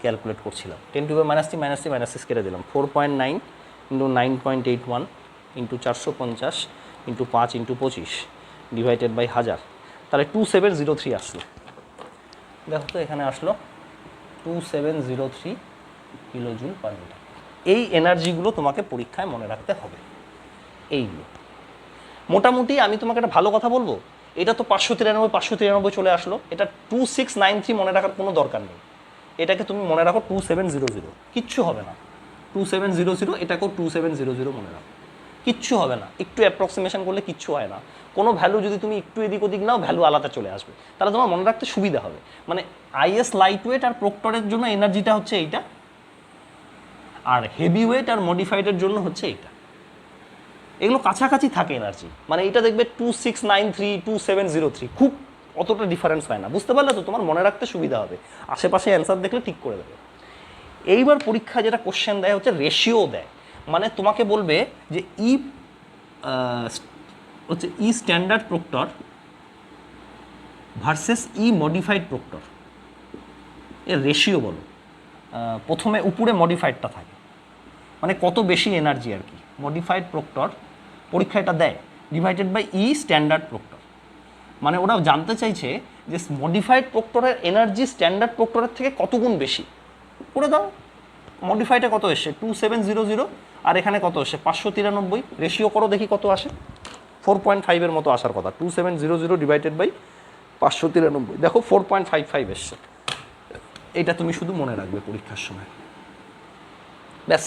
ক্যালকুলেট করছিলাম। 10⁻³ কেটে দিলাম, 4.9 into 9.81 into 450 into 5 into 25 divided by 1000, তাহলে 2703 আসলো। দেখো তো এখানে আসলো 2703 কিলো জুল পার মিটার। এই এনার্জিগুলো তোমাকে পরীক্ষায় মনে রাখতে হবে, এইগুলো মোটামুটি। আমি তোমাকে একটা ভালো কথা বলবো, এটা তো 593 চলে আসলো, এটা 2693 মনে রাখার কোনো দরকার নেই, এটাকে তুমি মনে রাখো 2700, কিচ্ছু হবে না 2700, এটাকেও 2700 মনে রাখো, কিচ্ছু হবে না, একটু অ্যাপ্রক্সিমেশন করলে কিচ্ছু হয় না, কোনো ভ্যালু যদি তুমি একটু এদিক ওদিক নাও ভ্যালু আলাদা চলে আসবে, তাহলে তোমার মনে রাখতে সুবিধা হবে। মানে আইএস লাইট ওয়েট আর প্রক্টরের জন্য এনার্জিটা হচ্ছে এইটা, আর হেভি ওয়েট আর মডিফাইডের জন্য হচ্ছে এইটা, এগুলো কাছাকাছি থাকে এনার্জি, মানে এটা দেখবে 2693 2703, খুব অতটা ডিফারেন্স হয় না, বুঝতে পারলে তো? তোমার মনে রাখতে সুবিধা হবে, আশেপাশে অ্যান্সার দেখলে ঠিক করে দেবে। এইবার পরীক্ষা যেটা কোশ্চেন দেয় হচ্ছে রেশিও দেয়, মানে তোমাকে বলবে যে standard proctor versus modified proctor, এর রেশিও বলো। প্রথমে উপরে মডিফাইডটা থাকে, মানে কত বেশি এনার্জি আর কি, মডিফাইড প্রক্টর পরীক্ষা এটা দেয়, ডিভাইডেড বাই স্ট্যান্ডার্ড প্রক্টর, মানে ওরা জানতে চাইছে যে মডিফাইড প্রক্টরের এনার্জি স্ট্যান্ডার্ড প্রক্টরের থেকে কত গুণ বেশি। করে দাও, মডিফাইডে কত এসছে 2700, আর এখানে কত এসছে 593, রেশিও করো দেখি কত আসে, 4.5 মতো আসার কথা, 2700 ডিভাইডেড বাই 593, দেখো 4.55 এসছে। এটা তুমি শুধু মনে রাখবে পরীক্ষার সময়, ব্যাস,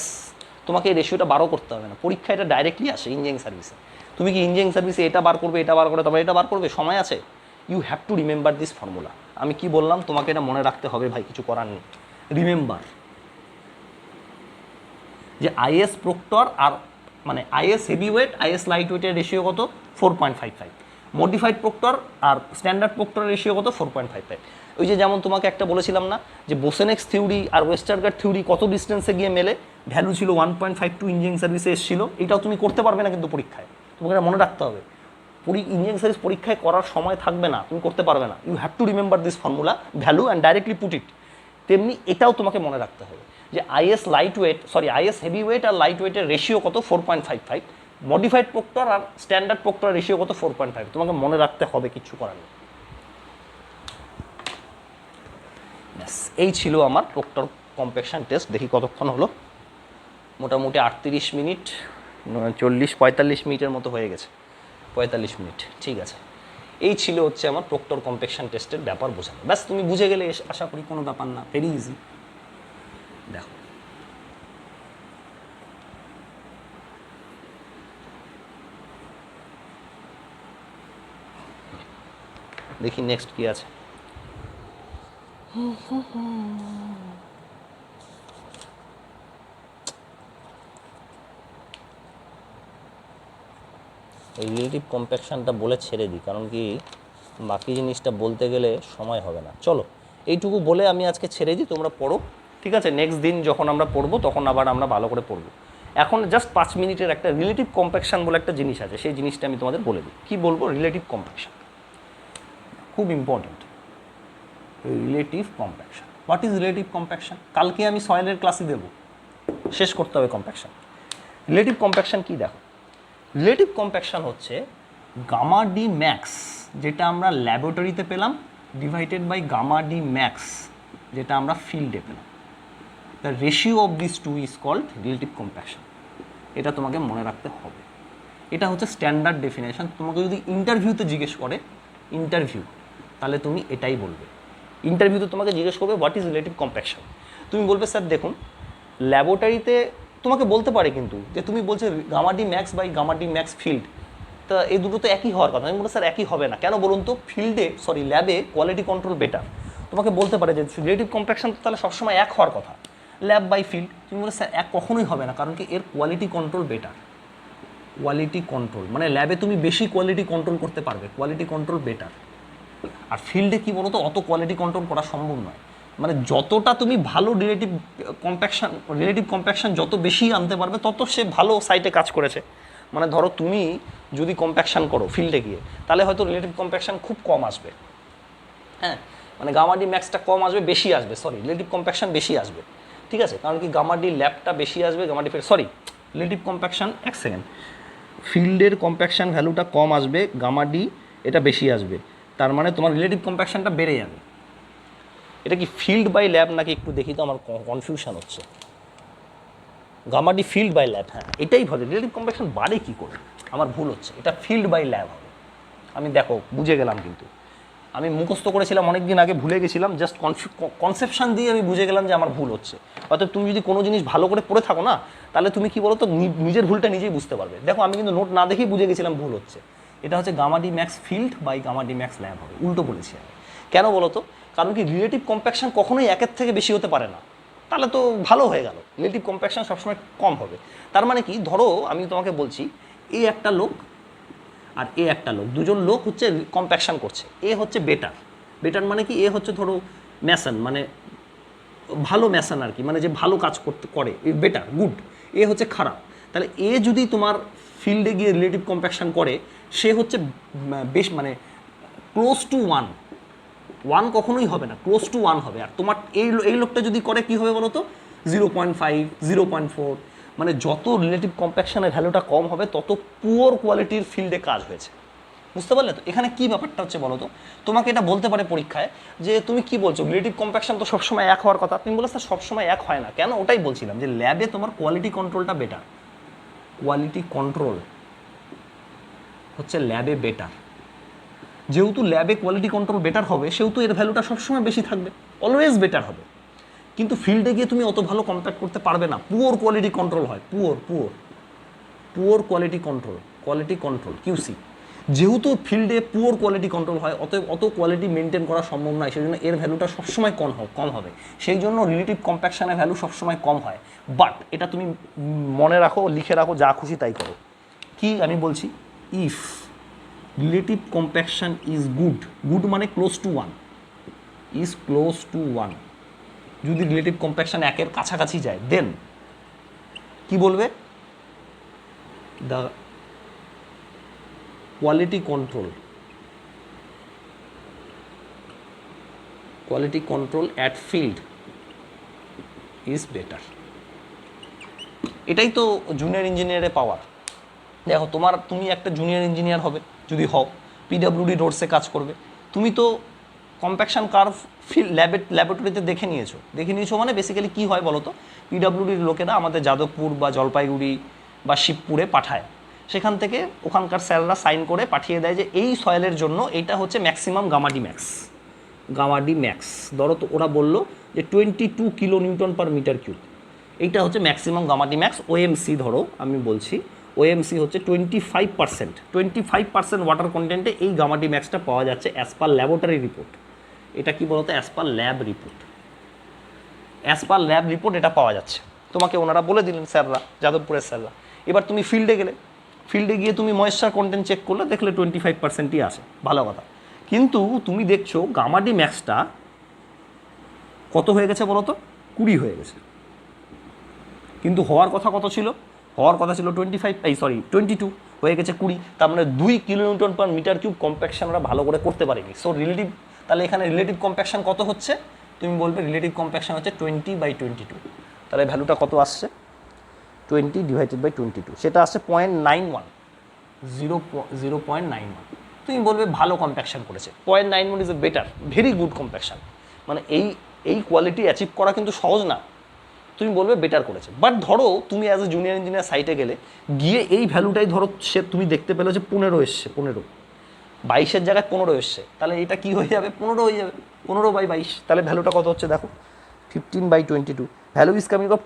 তোমাকে এই রেশিওটা বারও করতে হবে না, পরীক্ষা এটা ডাইরেক্টলি আসে ইঞ্জিনিয়ারিং সার্ভিসে। তুমি কি ইঞ্জিনিয়ারিং সার্ভিসে এটা বার করবে, এটা বার করে, তবে এটা বার করবে, সময় আছে? You have to remember this formula. আমি কি বললাম তোমাকে এটা মনে রাখতে হবে ভাই, কিছু করার নেই। রিমেম্বার যে আইএস প্রক্টর আর মানে is heavy wait IS light ওয়েটের রেশিও কত 4.55, মডিফাইড প্রক্টর আর স্ট্যান্ডার্ড প্রক্টরের রেশিও কত 4.55। ওই যে যেমন তোমাকে একটা বলেছিলাম না যে বোসেনেক্স থিওরি আর ওয়েস্টারগার্ড থিওরি কত ডিস্টেন্সে গিয়ে মেলে, ভ্যালু ছিল 1.52 ইঞ্জিনিয়ারিং সার্ভিসে এসেছিল। এটাও তুমি করতে পারবে না কিন্তু পরীক্ষায়, তোমাকে এটা মনে রাখতে হবে। ইঞ্জিনিয়ারিং সার্ভিস পরীক্ষায় করার সময় থাকবে না, তুমি করতে পারবে না। You have to remember this formula value and directly put it. তেমনি এটাও তোমাকে মনে রাখতে হবে যে আইএস হেভি ওয়েট আর লাইট ওয়েটের রেশিও কত 4.55, মডিফাইড প্রক্টর আর স্ট্যান্ডার্ড প্রক্টর রেশিও কত 4.5। তোমাকে মনে রাখতে হবে, কিচ্ছু করার নেই। এই ছিল আমার প্রক্টর কম্প্যাকশন টেস্ট। দেখি কতক্ষণ হলো, মোটামুটি 38 মিনিট 45 মিনিটের মতো হয়ে গেছে, 45 মিনিট, ঠিক আছে। এই ছিল হচ্ছে আমার প্রক্টর কম্প্যাকশন টেস্টের ব্যাপার বোঝানো। ব্যাস তুমি বুঝে গেলে আশা করি কোনো ব্যাপার না, ভেরি ইজি। দেখো দেখি নেক্সট কি আছে। রিলেটিভ কম্প্যাকশনটা বলে ছেড়ে দিই, কারণ কি বাকি জিনিসটা বলতে গেলে সময় হবে না। চলো এইটুকু বলে আমি আজকে ছেড়ে দিই, তোমরা পড়ো, ঠিক আছে। নেক্সট দিন যখন আমরা পড়বো তখন আবার আমরা ভালো করে পড়বো। এখন জাস্ট 5 মিনিটের একটা রিলেটিভ কম্প্যাকশন বলে একটা জিনিস আছে, সেই জিনিসটা আমি তোমাদের বলে দিই। কী বলবো? রিলেটিভ কম্প্যাকশন খুব important. Relative compaction, what is relative compaction? কালকে আমি সয়েলের ক্লাসে দেবো, শেষ করতে হবে কম্প্যাকশন। রিলেটিভ কম্প্যাকশন কী দেখো, রিলেটিভ কম্প্যাকশন হচ্ছে গামা ডি ম্যাক্স যেটা আমরা ল্যাবরেটরিতে পেলাম divided by gamma d max যেটা আমরা ফিল্ডে পেলাম। The ratio of this two is called relative compaction. এটা তোমাকে মনে রাখতে হবে। এটা হচ্ছে স্ট্যান্ডার্ড ডেফিনেশন। তোমাকে যদি ইন্টারভিউতে জিজ্ঞেস করে, তাহলে তুমি এটাই বলবে। ইন্টারভিউতে তোমাকে জিজ্ঞেস করবে হোয়াট ইজ রিলেটিভ কম্প্যাকশন, তুমি বলবে স্যার দেখুন ল্যাবরেটরিতে তোমাকে বলতে পারে কিন্তু যে তুমি বলছো gamma d max by gamma d max field, তা এই দুটো তো একই হওয়ার কথা। আমি বলবো স্যার একই হবে না, কেন বলুন তো? ল্যাবে কোয়ালিটি কন্ট্রোল বেটার। তোমাকে বলতে পারে যে রিলেটিভ কম্প্যাকশন তো তাহলে সবসময় এক হওয়ার কথা, ল্যাব বাই ফিল্ড। তুমি বলে স্যার এক কখনোই হবে না, কারণ কি এর quality control better. Quality control মানে ল্যাবে তুমি বেশি কোয়ালিটি কন্ট্রোল করতে পারবে, কোয়ালিটি কন্ট্রোল বেটার। আর ফিল্ডে কী বলো তো, অত কোয়ালিটি কন্ট্রোল করা সম্ভব নয়। মানে যতটা তুমি ভালো রিলেটিভ কম্প্যাকশন যত বেশি আনতে পারবে তত সে ভালো সাইটে কাজ করেছে। মানে ধরো তুমি যদি কম্প্যাকশন করো ফিল্ডে গিয়ে, তাহলে হয়তো রিলেটিভ কম্প্যাকশন খুব কম আসবে, হ্যাঁ, মানে গামা ডি ম্যাক্সটা কম আসবে, বেশি আসবে, রিলেটিভ কম্প্যাকশন বেশি আসবে, ঠিক আছে। কারণ কি গামা ডি ল্যাবটা বেশি আসবে, রিলেটিভ কম্প্যাকশন এক সেকেন্ড, ফিল্ডের কম্প্যাকশন ভ্যালুটা কম আসবে, গামা ডি এটা বেশি আসবে, তার মানে তোমার রিলেটিভ কম্প্যাকশনটা বেড়ে যাবে। এটা কি ফিল্ড বাই ল্যাব নাকি একটু দেখি তো, আমার কনফিউশন হচ্ছে। Gamma d field by lab, হ্যাঁ এটাই হবে। রিলেটিভ কম্প্যাকশন বাড়ে কী করে, আমার ভুল হচ্ছে, এটা ফিল্ড বাই ল্যাব হবে। আমি দেখো বুঝে গেলাম, কিন্তু আমি মুখস্থ করেছিলাম অনেক দিন আগে, ভুলে গেছিলাম, জাস্ট কনসেপশন দিয়ে আমি বুঝে গেলাম যে আমার ভুল হচ্ছে। অর্থাৎ তুমি যদি কোনো জিনিস ভালো করে পড়ে থাকো না, তাহলে তুমি কি বলো তো নিজের ভুলটা নিজেই বুঝতে পারবে। দেখো আমি কিন্তু নোট না দেখেই বুঝে গেছিলাম ভুল হচ্ছে। এটা হচ্ছে gamma d max field by gamma d max lab হবে, উল্টো বলেছি আমি। কেন বলো তো? কারণ কি রিলেটিভ কম্প্যাকশন কখনোই একের থেকে বেশি হতে পারে না, তাহলে তো ভালো হয়ে গেল। রিলেটিভ কম্প্যাকশন সবসময় কম হবে। তার মানে কি, ধরো আমি তোমাকে বলছি এই একটা লোক আর এ একটা লোক, দুজন লোক হচ্ছে কম্প্যাকশন করছে। এ হচ্ছে বেটার মানে কি, এ হচ্ছে ধরো ম্যাসন, মানে ভালো ম্যাসন আর কি, মানে যে ভালো কাজ করে বেটার গুড। এ হচ্ছে খারাপ। তাহলে এ যদি তোমার ফিল্ডে গিয়ে রিলেটিভ কম্প্যাকশন করে, সে হচ্ছে বেশ মানে ক্লোজ টু ওয়ান কখনোই হবে না, ক্লোজ টু 1 হবে। আর তোমার এই লোকটা যদি করে কি হবে বলো তো, 0.5 0.4, মানে যত রিলেটিভ কম্প্যাকশনের ভ্যালুটা কম হবে তত পুয়ার কোয়ালিটির ফিল্ডে কাজ হয়েছে। বুঝতে পারলে তো? এখানে কি ব্যাপারটা হচ্ছে বলো তো? তোমাকে এটা বলতে পারে পরীক্ষায় যে তুমি কি বলছো রিলেটিভ কম্প্যাকশন তো সবসময় এক হওয়ার কথা। তুমি বলে স্যার সবসময় এক হয় না কেন? ওটাই বলছিলাম যে ল্যাবে তোমার কোয়ালিটি কন্ট্রোলটা বেটার। কোয়ালিটি কন্ট্রোল হচ্ছে ল্যাবে বেটার। যেহেতু ল্যাবে কোয়ালিটি কন্ট্রোল বেটার হবে, সেহেতু এর ভ্যালুটা সবসময় বেশি থাকবে, অলওয়েজ বেটার হবে। কিন্তু ফিল্ডে গিয়ে তুমি অত ভালো কম্প্যাক্ট করতে পারবে না, পুয়ার কোয়ালিটি কন্ট্রোল হয়, পুয়ার কোয়ালিটি কন্ট্রোল কিউসি। যেহেতু ফিল্ডে পুওর কোয়ালিটি কন্ট্রোল হয়, অতএব অত কোয়ালিটি মেনটেন করা সম্ভব নয়, সেই জন্য এর ভ্যালুটা সবসময় কম হবে, সেই জন্য রিলেটিভ কম্প্যাকশনের ভ্যালু সবসময় কম হয়। বাট এটা তুমি মনে রাখো, লিখে রাখো, যা খুশি তাই করো। কি আমি বলছি, if relative compaction is good মানে close to one, is close to one, যদি রিলেটিভ কম্প্যাকশন একের কাছাকাছি যায়, দেন কি বলবে, the quality control at field is better. এটাই তো জুনিয়র ইঞ্জিনিয়ারে পাওয়ার। দেখো তুমি একটা জুনিয়র ইঞ্জিনিয়ার হবে, যদি হও, পিডাব্লিউডি রোডসে কাজ করবে, তুমি তো কম্প্যাকশন কার্ভ ফিল্ড ল্যাবরেটরিতে দেখে নিয়েছো মানে বেসিক্যালি কী হয় বলো তো, পিডাব্লিউডির লোকেরা আমাদের যাদবপুর বা জলপাইগুড়ি বা শিবপুরে পাঠায়, সেখান থেকে ওখানকার স্যাররা সাইন করে পাঠিয়ে দেয় যে এই সয়েলের জন্য এইটা হচ্ছে ম্যাক্সিমাম গামাডি ম্যাক্স, ধরো তো ওরা বললো যে 22 kilo newton per metre cube, এইটা হচ্ছে ম্যাক্সিমাম গামাডি ম্যাক্স। ওএমসি ধরো আমি বলছি, ওএমসি হচ্ছে 25% ওয়াটার কন্টেন্টে এই গামাডি ম্যাক্সটা পাওয়া যাচ্ছে অ্যাজ পার ল্যাবরেটরি রিপোর্ট। এটা কি বলতো, অ্যাজ পার ল্যাব রিপোর্ট এটা পাওয়া যাচ্ছে, তোমাকে ওনারা বলে দিলেন স্যাররা, যাদবপুরের স্যাররা। এবার তুমি ফিল্ডে গিয়ে তুমি ময়েশ্চার কন্টেন্ট চেক করলে, দেখলে 25%ই আছে, ভালো কথা। কিন্তু তুমি দেখছো গামাডি ম্যাক্সটা কত হয়ে গেছে বলো তো, 20 হয়ে গেছে, কিন্তু হওয়ার কথা কত ছিল, 22 হয়ে গেছে 20, তার মানে 2 kilonewton per metre cube compaction ওরা ভালো করে করতে পারেনি। সো তাহলে এখানে রিলেটিভ কম্প্যাকশন কত হচ্ছে, তুমি বলবে রিলেটিভ কম্প্যাকশন হচ্ছে 20/22, তাহলে ভ্যালুটা কত আসছে, 20/22, সেটা আসছে 0.91, তুমি বলবে ভালো কম্প্যাকশন করেছে। 0.91 is a better, very good compaction, মানে এই কোয়ালিটি অ্যাচিভ করা কিন্তু সহজ না, তুমি বলবে বেটার করেছে। বাট ধরো তুমি অ্যাজ এ জুনিয়র ইঞ্জিনিয়ার সাইটে গিয়ে এই ভ্যালুটাই ধরো তুমি দেখতে পেলে যে 15 এসছে, 22-এর জায়গায় 15 এসছে, তাহলে এটা কি হয়ে যাবে, 15 হয়ে যাবে, 15/22, তাহলে ভ্যালুটা কত হচ্ছে দেখো, 15/22, ভ্যালু ইজ কামিং টু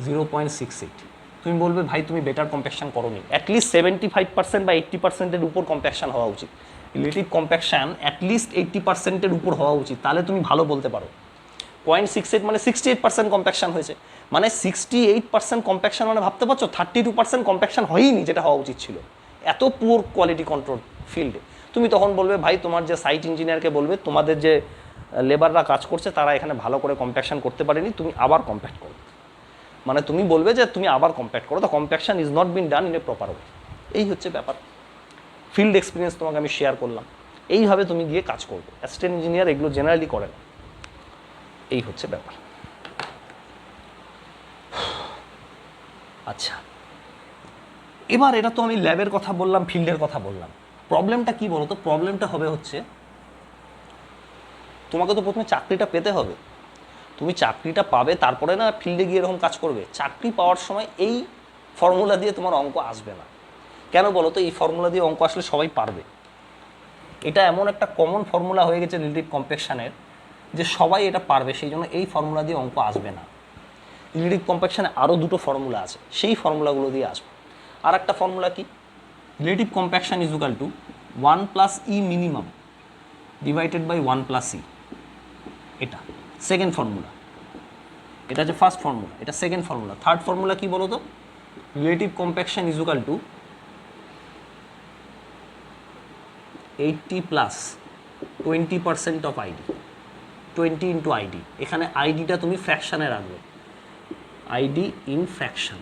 0.68। তুমি বলবে ভাই তুমি বেটার কম্প্যাকশন করোনি, অ্যাটলিস্ট 75% বা 80%-এর উপর কম্প্যাকশন হওয়া উচিত, রিলেটিভ কম্প্যাকশন অ্যাটলিস্ট 80%-এর উপর হওয়া উচিত, তাহলে তুমি ভালো বলতে পারো। 0.68 মানে 68% কম্প্যাকশন হয়েছে, মানে 68% কম্প্যাকশন মানে ভাবতে পারছো 32% কম্প্যাকশন হয়নি, যেটা হওয়া উচিত ছিল, এত পুয়ার কোয়ালিটি কন্ট্রোল ফিল্ডে। তুমি তখন বলবে ভাই তোমার যে সাইট ইঞ্জিনিয়ারকে বলবে তোমাদের যে লেবাররা কাজ করছে তারা এখানে ভালো করে কম্প্যাকশন করতে পারেনি, তুমি আবার কম্প্যাক্ট করো, মানে তুমি বলবে যে তুমি আবার কম্প্যাক্ট করো, the compaction is not been done in a proper way. এই হচ্ছে ব্যাপার, ফিল্ড এক্সপিরিয়েন্স তোমাকে আমি শেয়ার করলাম, এইভাবে তুমি গিয়ে কাজ করবে। অ্যাসিস্ট্যান্ট ইঞ্জিনিয়ার এগুলো জেনারেলি করে না, এই হচ্ছে ব্যাপার। আচ্ছা, এবার এটা তো আমি ল্যাবের কথা বললাম, ফিল্ডের কথা বললাম, প্রবলেমটা কি বলো তো, প্রবলেমটা হবে হচ্ছে তোমাকে তো প্রথমে চাকরিটা পেতে হবে, তুমি চাকরিটা পাবে তারপরে না ফিল্ডে গিয়ে এরকম কাজ করবে। চাকরি পাওয়ার সময় এই ফর্মুলা দিয়ে তোমার অঙ্ক আসবে না, কেন বলো তো, এই ফর্মুলা দিয়ে অঙ্ক আসলে সবাই পারবে, এটা এমন একটা কমন ফর্মুলা হয়ে গেছে রিলেটিভ কম্প্যাকশনের যে সবাই এটা পারবে, সেই জন্য এই ফর্মুলা দিয়ে অঙ্ক আসবে না। রিলেটিভ কম্প্যাকশনে আরও দুটো ফর্মুলা আছে, সেই ফর্মুলাগুলো দিয়ে আসবে। আর একটা ফর্মুলা কি, relative compaction is equal to 1 + E minimum divided by 1 + E, এটা সেকেন্ড ফর্মুলা, এটা হচ্ছে ফার্স্ট ফর্মুলা, এটা সেকেন্ড ফর্মুলা। থার্ড ফর্মুলা কি বলো তো, relative compaction is equal to 80 + 20% of ID, 20 × ID, এখানে আইডিটা তুমি ফ্র্যাকশানে রাখবে, আইডি ইন ফ্র্যাকশন।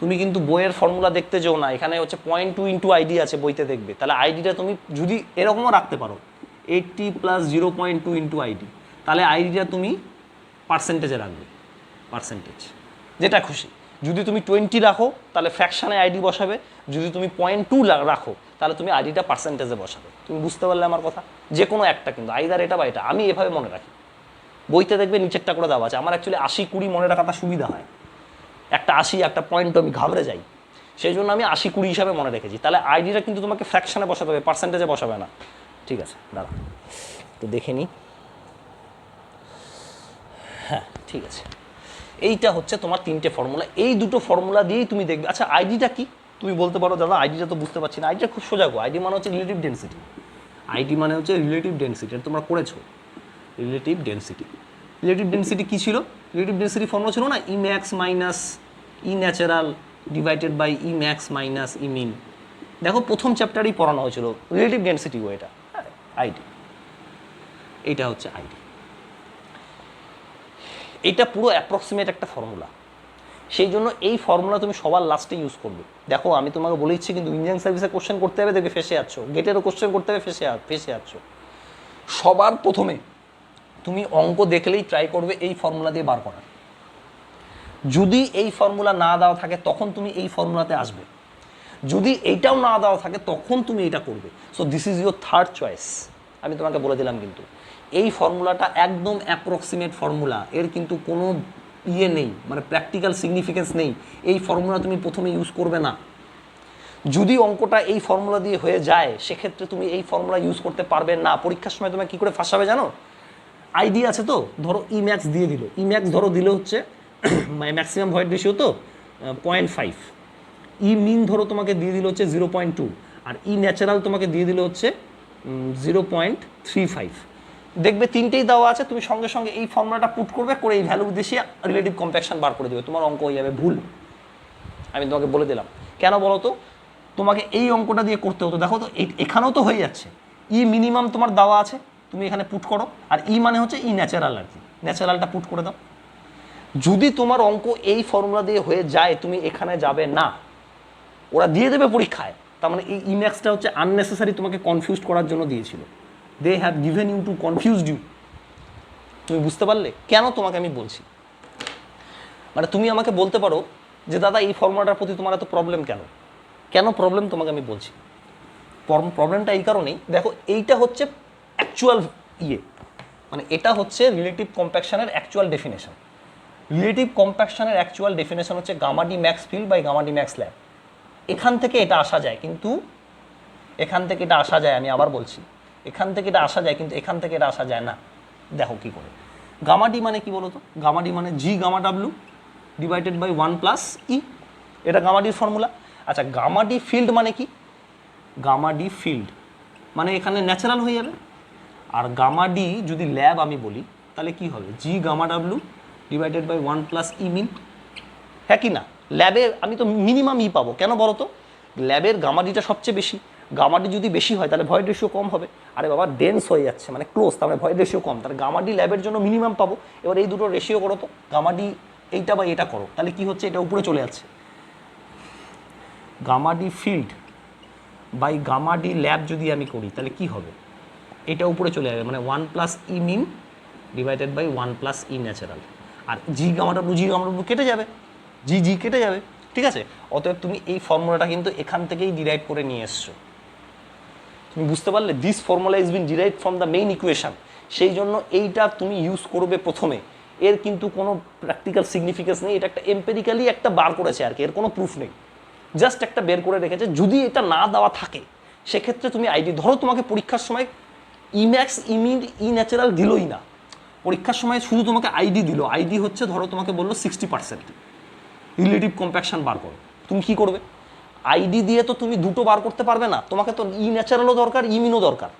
তুমি কিন্তু বইয়ের ফর্মুলা দেখতে যাও না, এখানে হচ্ছে 0.2 × আইডি আছে বইতে দেখবে, তাহলে আইডিটা তুমি যদি এরকমও রাখতে পারো 80 + 0.2 × আইডি, তাহলে আইডিটা তুমি পার্সেন্টেজে রাখবে, পার্সেন্টেজ যেটা খুশি। যদি তুমি 20 রাখো তাহলে ফ্র্যাকশানে আইডি বসাবে, যদি তুমি 0.2 রাখো তাহলে তুমি আইডিটা পার্সেন্টেজে বসাবে। তুমি বুঝতে পারলে আমার কথা, যে কোনো একটা কিন্তু, আইদার এটা বা এটা, আমি এভাবে মনে রাখি, বইতে দেখবে নিচেরটা করে দেওয়া আছে। আমার অ্যাকচুয়ালি 80-20 মনে রাখাটা সুবিধা হয়, একটা 80 একটা পয়েন্ট আমি ঘাবড়ে যাই, সেই জন্য আমি 80-20 হিসাবে মনে রেখেছি। তাহলে আইডিটা কিন্তু তোমাকে ফ্র্যাকশানে বসাতে হবে, পার্সেন্টেজে বসাবে না। ঠিক আছে, দাঁড়া তো দেখে নিই, হ্যাঁ ঠিক আছে, এইটা হচ্ছে তোমার 3টে ফর্মুলা, এই দুটো ফর্মুলা দিয়েই তুমি দেখবে। আচ্ছা আইডিটা কি, তুমি বলতে পারো দাদা আইডিটা তো বুঝতে পারছি না, আইডিটা খুব সোজা গো, আইডি মানে হচ্ছে রিলেটিভ ডেন্সিটি, আইডি মানে হচ্ছে রিলেটিভ ডেন্সিটি, এটা তোমরা করেছো, রিলেটিভ ডেন্সিটি। রিলেটিভ ডেন্সিটি কী ছিল? রিলেটিভ ডেন্সিটি ফর্মুলা ছিল না e max minus e natural divided by e max minus e min. দেখো প্রথম চ্যাপ্টারেই পড়ানো হয়েছিল রিলেটিভ ডেন্সিটি ও, এটা আইডি, এইটা হচ্ছে আইডি। এইটা পুরো অ্যাপ্রক্সিমেট একটা ফর্মুলা, সেই জন্য এই ফর্মুলা তুমি সবার লাস্টে ইউজ করবে। দেখো আমি তোমাকে বলে দিচ্ছি কিন্তু ইঞ্জিনিয়ারিং সার্ভিসে কোশ্চেন করতে হবে, দেখবে ফেসে যাচ্ছ, গেটেরও কোশ্চেন করতে হবে, ফেসে যাচ্ছ। সবার প্রথমে তুমি অঙ্ক দেখলেই ট্রাই করবে এই ফর্মুলা দিয়ে বার করার। যদি এই ফর্মুলা না দেওয়া থাকে তখন তুমি এই ফর্মুলাতে আসবে, যদি এইটাও না দেওয়া থাকে তখন তুমি এটা করবে। So this is your third choice, আমি তোমাকে বলে দিলাম। কিন্তু এই ফর্মুলাটা একদম অ্যাপ্রক্সিমেট ফর্মুলা, এর কিন্তু কোনো ইয়ে নেই, মানে প্র্যাকটিক্যাল সিগনিফিকেন্স নেই। এই ফর্মুলা তুমি প্রথমে ইউজ করবে না। যদি অঙ্কটা এই ফর্মুলা দিয়ে হয়ে যায় সেক্ষেত্রে তুমি এই ফর্মুলা ইউজ করতে পারবে না। পরীক্ষার সময় তোমাকে কী করে ফাঁসাবে জানো? আইডি আছে তো, ধরো ই ম্যাক্স দিয়ে দিল, ই ম্যাক্স ধরো দিলে হচ্ছে ম্যাক্সিমাম ভয়েড রেশিও তো 0.5, ই মিন ধরো তোমাকে দিয়ে দিল হচ্ছে 0.2, আর ই ন্যাচারাল তোমাকে দিয়ে দিল হচ্ছে 0.35। দেখবে তিনটেই দেওয়া আছে, তুমি সঙ্গে সঙ্গে এই ফর্মুলাটা পুট করবে, করে এই ভ্যালু দেশে রিলেটিভ কম্প্যাকশন বার করে দেবে, তোমার অঙ্ক হয়ে যাবে ভুল। আমি তোমাকে বলে দিলাম কেন বলো তো, তোমাকে এই অঙ্কটা দিয়ে করতে হতো। দেখো তো এখানেও তো হয়ে যাচ্ছে, ই মিনিমাম তোমার দেওয়া আছে, তুমি এখানে পুট করো, আর ই মানে হচ্ছে ই ন্যাচারাল, আর কি ন্যাচারালটা পুট করে দাও। যদি তোমার অঙ্ক এই ফর্মুলা দিয়ে হয়ে যায় তুমি এখানে যাবে না, ওরা দিয়ে দেবে পরীক্ষায়। তার মানে এই ইম্যাক্সটা হচ্ছে আননেসেসারি, তোমাকে কনফিউজ করার জন্য দিয়েছিল। They have given you to confused you. তুমি বুঝতে পারলে কেন তোমাকে আমি বলছি? মানে তুমি আমাকে বলতে পারো যে দাদা এই ফর্মুলাটার প্রতি তোমার এত প্রবলেম কেন? কেন প্রবলেম তোমাকে আমি বলছি। প্রবলেমটা এই কারণেই, দেখো এইটা হচ্ছে অ্যাকচুয়াল ইয়ে, মানে এটা হচ্ছে রিলেটিভ কম্প্যাকশনের অ্যাকচুয়াল ডেফিনেশন। রিলেটিভ কম্প্যাকশনের অ্যাকচুয়াল ডেফিনেশন হচ্ছে gamma d max field by gamma d max lab. এখান থেকে এটা আসা যায়, কিন্তু এখান থেকে এটা আসা যায়, আমি আবার বলছি এখান থেকে এটা আসা যায়, কিন্তু এখান থেকে এটা আসা যায় না। দেখো কি করে। গামা ডি মানে কি বলো তো? গামা ডি মানে জি গামা ডাব্লু ডিভাইডেড বাই 1 প্লাস ই, এটা গামা ডির ফর্মুলা। আচ্ছা গামা ডি ফিল্ড মানে কি? গামা ডি ফিল্ড মানে এখানে ন্যাচারাল হয়ে যাবে, আর গামা ডি যদি ল্যাব আমি বলি তাহলে কি হবে? জি গামা ডাব্লু divided by 1 plus e min. হ্যাঁ কি না? ল্যাবে আমি তো মিনিমাম ই পাবো, কেন বলো তো? ল্যাবের গামা ডিটা সবচেয়ে বেশি, গামা ডি যদি বেশি হয় তাহলে ভয়েড রেশিও কম হবে। আরে বাবা ডেন্স হয়ে যাচ্ছে মানে ক্লোজ, তার মানে ভয়েড রেশিও কম, তাহলে গামা ডি ল্যাবের জন্য মিনিমাম পাবো। এবার এই দুটো রেশিও করো তো, গামা ডি এইটা বা এটা করো, তাহলে কি হচ্ছে? এটা উপরে চলে যাচ্ছে। Gamma d field by gamma d lab যদি আমি করি তাহলে কি হবে? এটা উপরে চলে যাবে, মানে 1 plus e min divided by 1 plus e natural, আর জি গামা ডাব্লু কেটে যাবে, জি কেটে যাবে, ঠিক আছে? অতএব তুমি এই ফর্মুলাটা কিন্তু এখান থেকেই ডিরাইভ করে নিয়ে এসছো। তুমি বুঝতে পারলে? This formula is bin derive from the main equation. সেই জন্য এইটা তুমি ইউজ করবে প্রথমে। এর কিন্তু কোনো প্র্যাকটিক্যাল সিগনিফিকেন্স নেই, এটা একটা এম্পেরিক্যালি একটা বার করেছে আর কি, এর কোনো প্রুফ নেই, জাস্ট একটা বের করে রেখেছে। যদি এটা না দেওয়া থাকে সেক্ষেত্রে তুমি আইডি ধরো, তোমাকে পরীক্ষার সময় ইম্যাক্স ইমিন ই ন্যাচারাল দিলই না, পরীক্ষার সময় শুধু তোমাকে আইডি দিল, আইডি হচ্ছে ধরো তোমাকে বললো 60% রিলেটিভ কম্প্যাকশন বার করো, তুমি কি করবে? আইডি দিয়ে তো তুমি দুটো বার করতে পারবে না, তোমাকে তো ই ন্যাচারালও দরকার ইমিনও দরকার।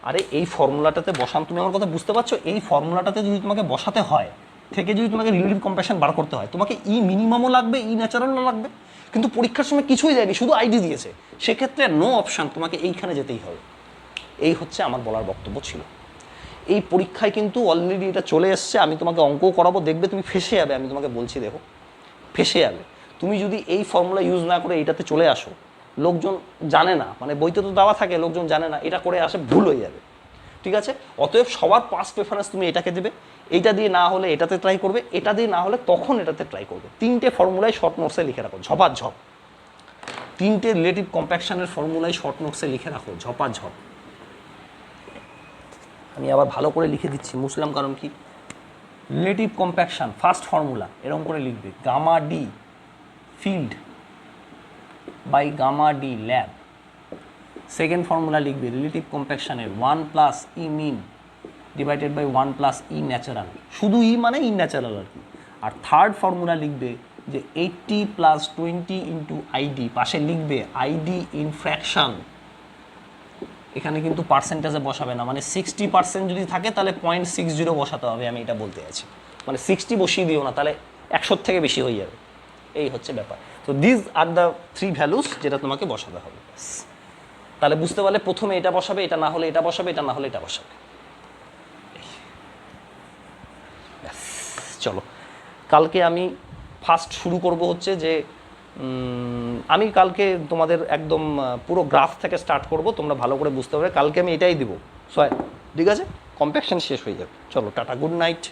আরে এই ফর্মুলাটাতে বসান, তুমি আমার কথা বুঝতে পারছো? এই ফর্মুলাটাতে যদি তোমাকে বসাতে হয় থেকে যদি তোমাকে রিলেটিভ কম্প্যাকশন বার করতে হয়, তোমাকে ই মিনিমামও লাগবে ই ন্যাচারালও লাগবে, কিন্তু পরীক্ষার সময় কিছুই দেয়নি, শুধু আইডি দিয়েছে, সেক্ষেত্রে নো অপশান, তোমাকে এইখানে যেতেই হবে। এই হচ্ছে আমার বলার বক্তব্য ছিল। এই পরীক্ষায় কিন্তু অলরেডি এটা চলে এসছে, আমি তোমাকে অঙ্কও করাবো, দেখবে তুমি ফেসে যাবে, আমি তোমাকে বলছি দেখো ফেসে যাবে। তুমি যদি এই ফর্মুলা ইউজ না করে এইটাতে চলে আসো, লোকজন জানে না, মানে বইতে তো দেওয়া থাকে, লোকজন জানে না, এটা করে আসে ভুল হয়ে যাবে, ঠিক আছে? অতএব সবার ফার্স্ট প্রেফারেন্স তুমি এটাকে দেবে, এইটা দিয়ে না হলে এটাতে ট্রাই করবে, এটা দিয়ে না হলে তখন এটাতে ট্রাই করবে। তিনটে ফর্মুলাই শর্ট নোটসে লিখে রাখো ঝপাঝপ, তিনটে রিলেটিভ কম্প্যাকশনের ফর্মুলাই শর্ট নোটসে লিখে রাখো ঝপাঝপ। আমি আবার ভালো করে লিখে দিচ্ছি, মুসলাম, কারণ কি রিলেটিভ কম্প্যাকশন ফার্স্ট ফর্মুলা এরকম করে লিখবে, gamma d field by gamma d lab. Second formula লিখবে রিলেটিভ কম্প্যাকশনের 1 plus e min divided by 1 plus e natural, শুধু ই মানে ই ন্যাচারাল আর কি। আর থার্ড ফর্মুলা লিখবে যে 80 প্লাস 20 ইন্টু আইডি, পাশে লিখবে আইডি ইন ফ্র্যাকশন, এখানে কিন্তু পার্সেন্টেজে বসাবে না, মানে 60% যদি থাকে তাহলে 0.60 বসাতে হবে, আমি এটা বলতে চাইছি। মানে 60 বসিয়ে দিও না, তাহলে 100 থেকে বেশি হয়ে যাবে, এই হচ্ছে ব্যাপার। তো দিস আর দ্য 3 ভ্যালুস যেটা তোমাকে বসাতে হবে। তাহলে বুঝতে পারলে প্রথমে এটা বসাবে, এটা না হলে এটা বসাবে, এটা না হলে এটা বসাবে। চলো, কালকে আমি ফার্স্ট শুরু করব হচ্ছে যে আমি কালকে তোমাদের একদম পুরো গ্রাফ থেকে স্টার্ট করব, তোমরা ভালো করে বুঝতে পারবে। কালকে আমি এটাই দিব, ঠিক আছে, কম্প্যাকশন শেষ হয়ে যাবে। চলো, টাটা, গুড নাইট।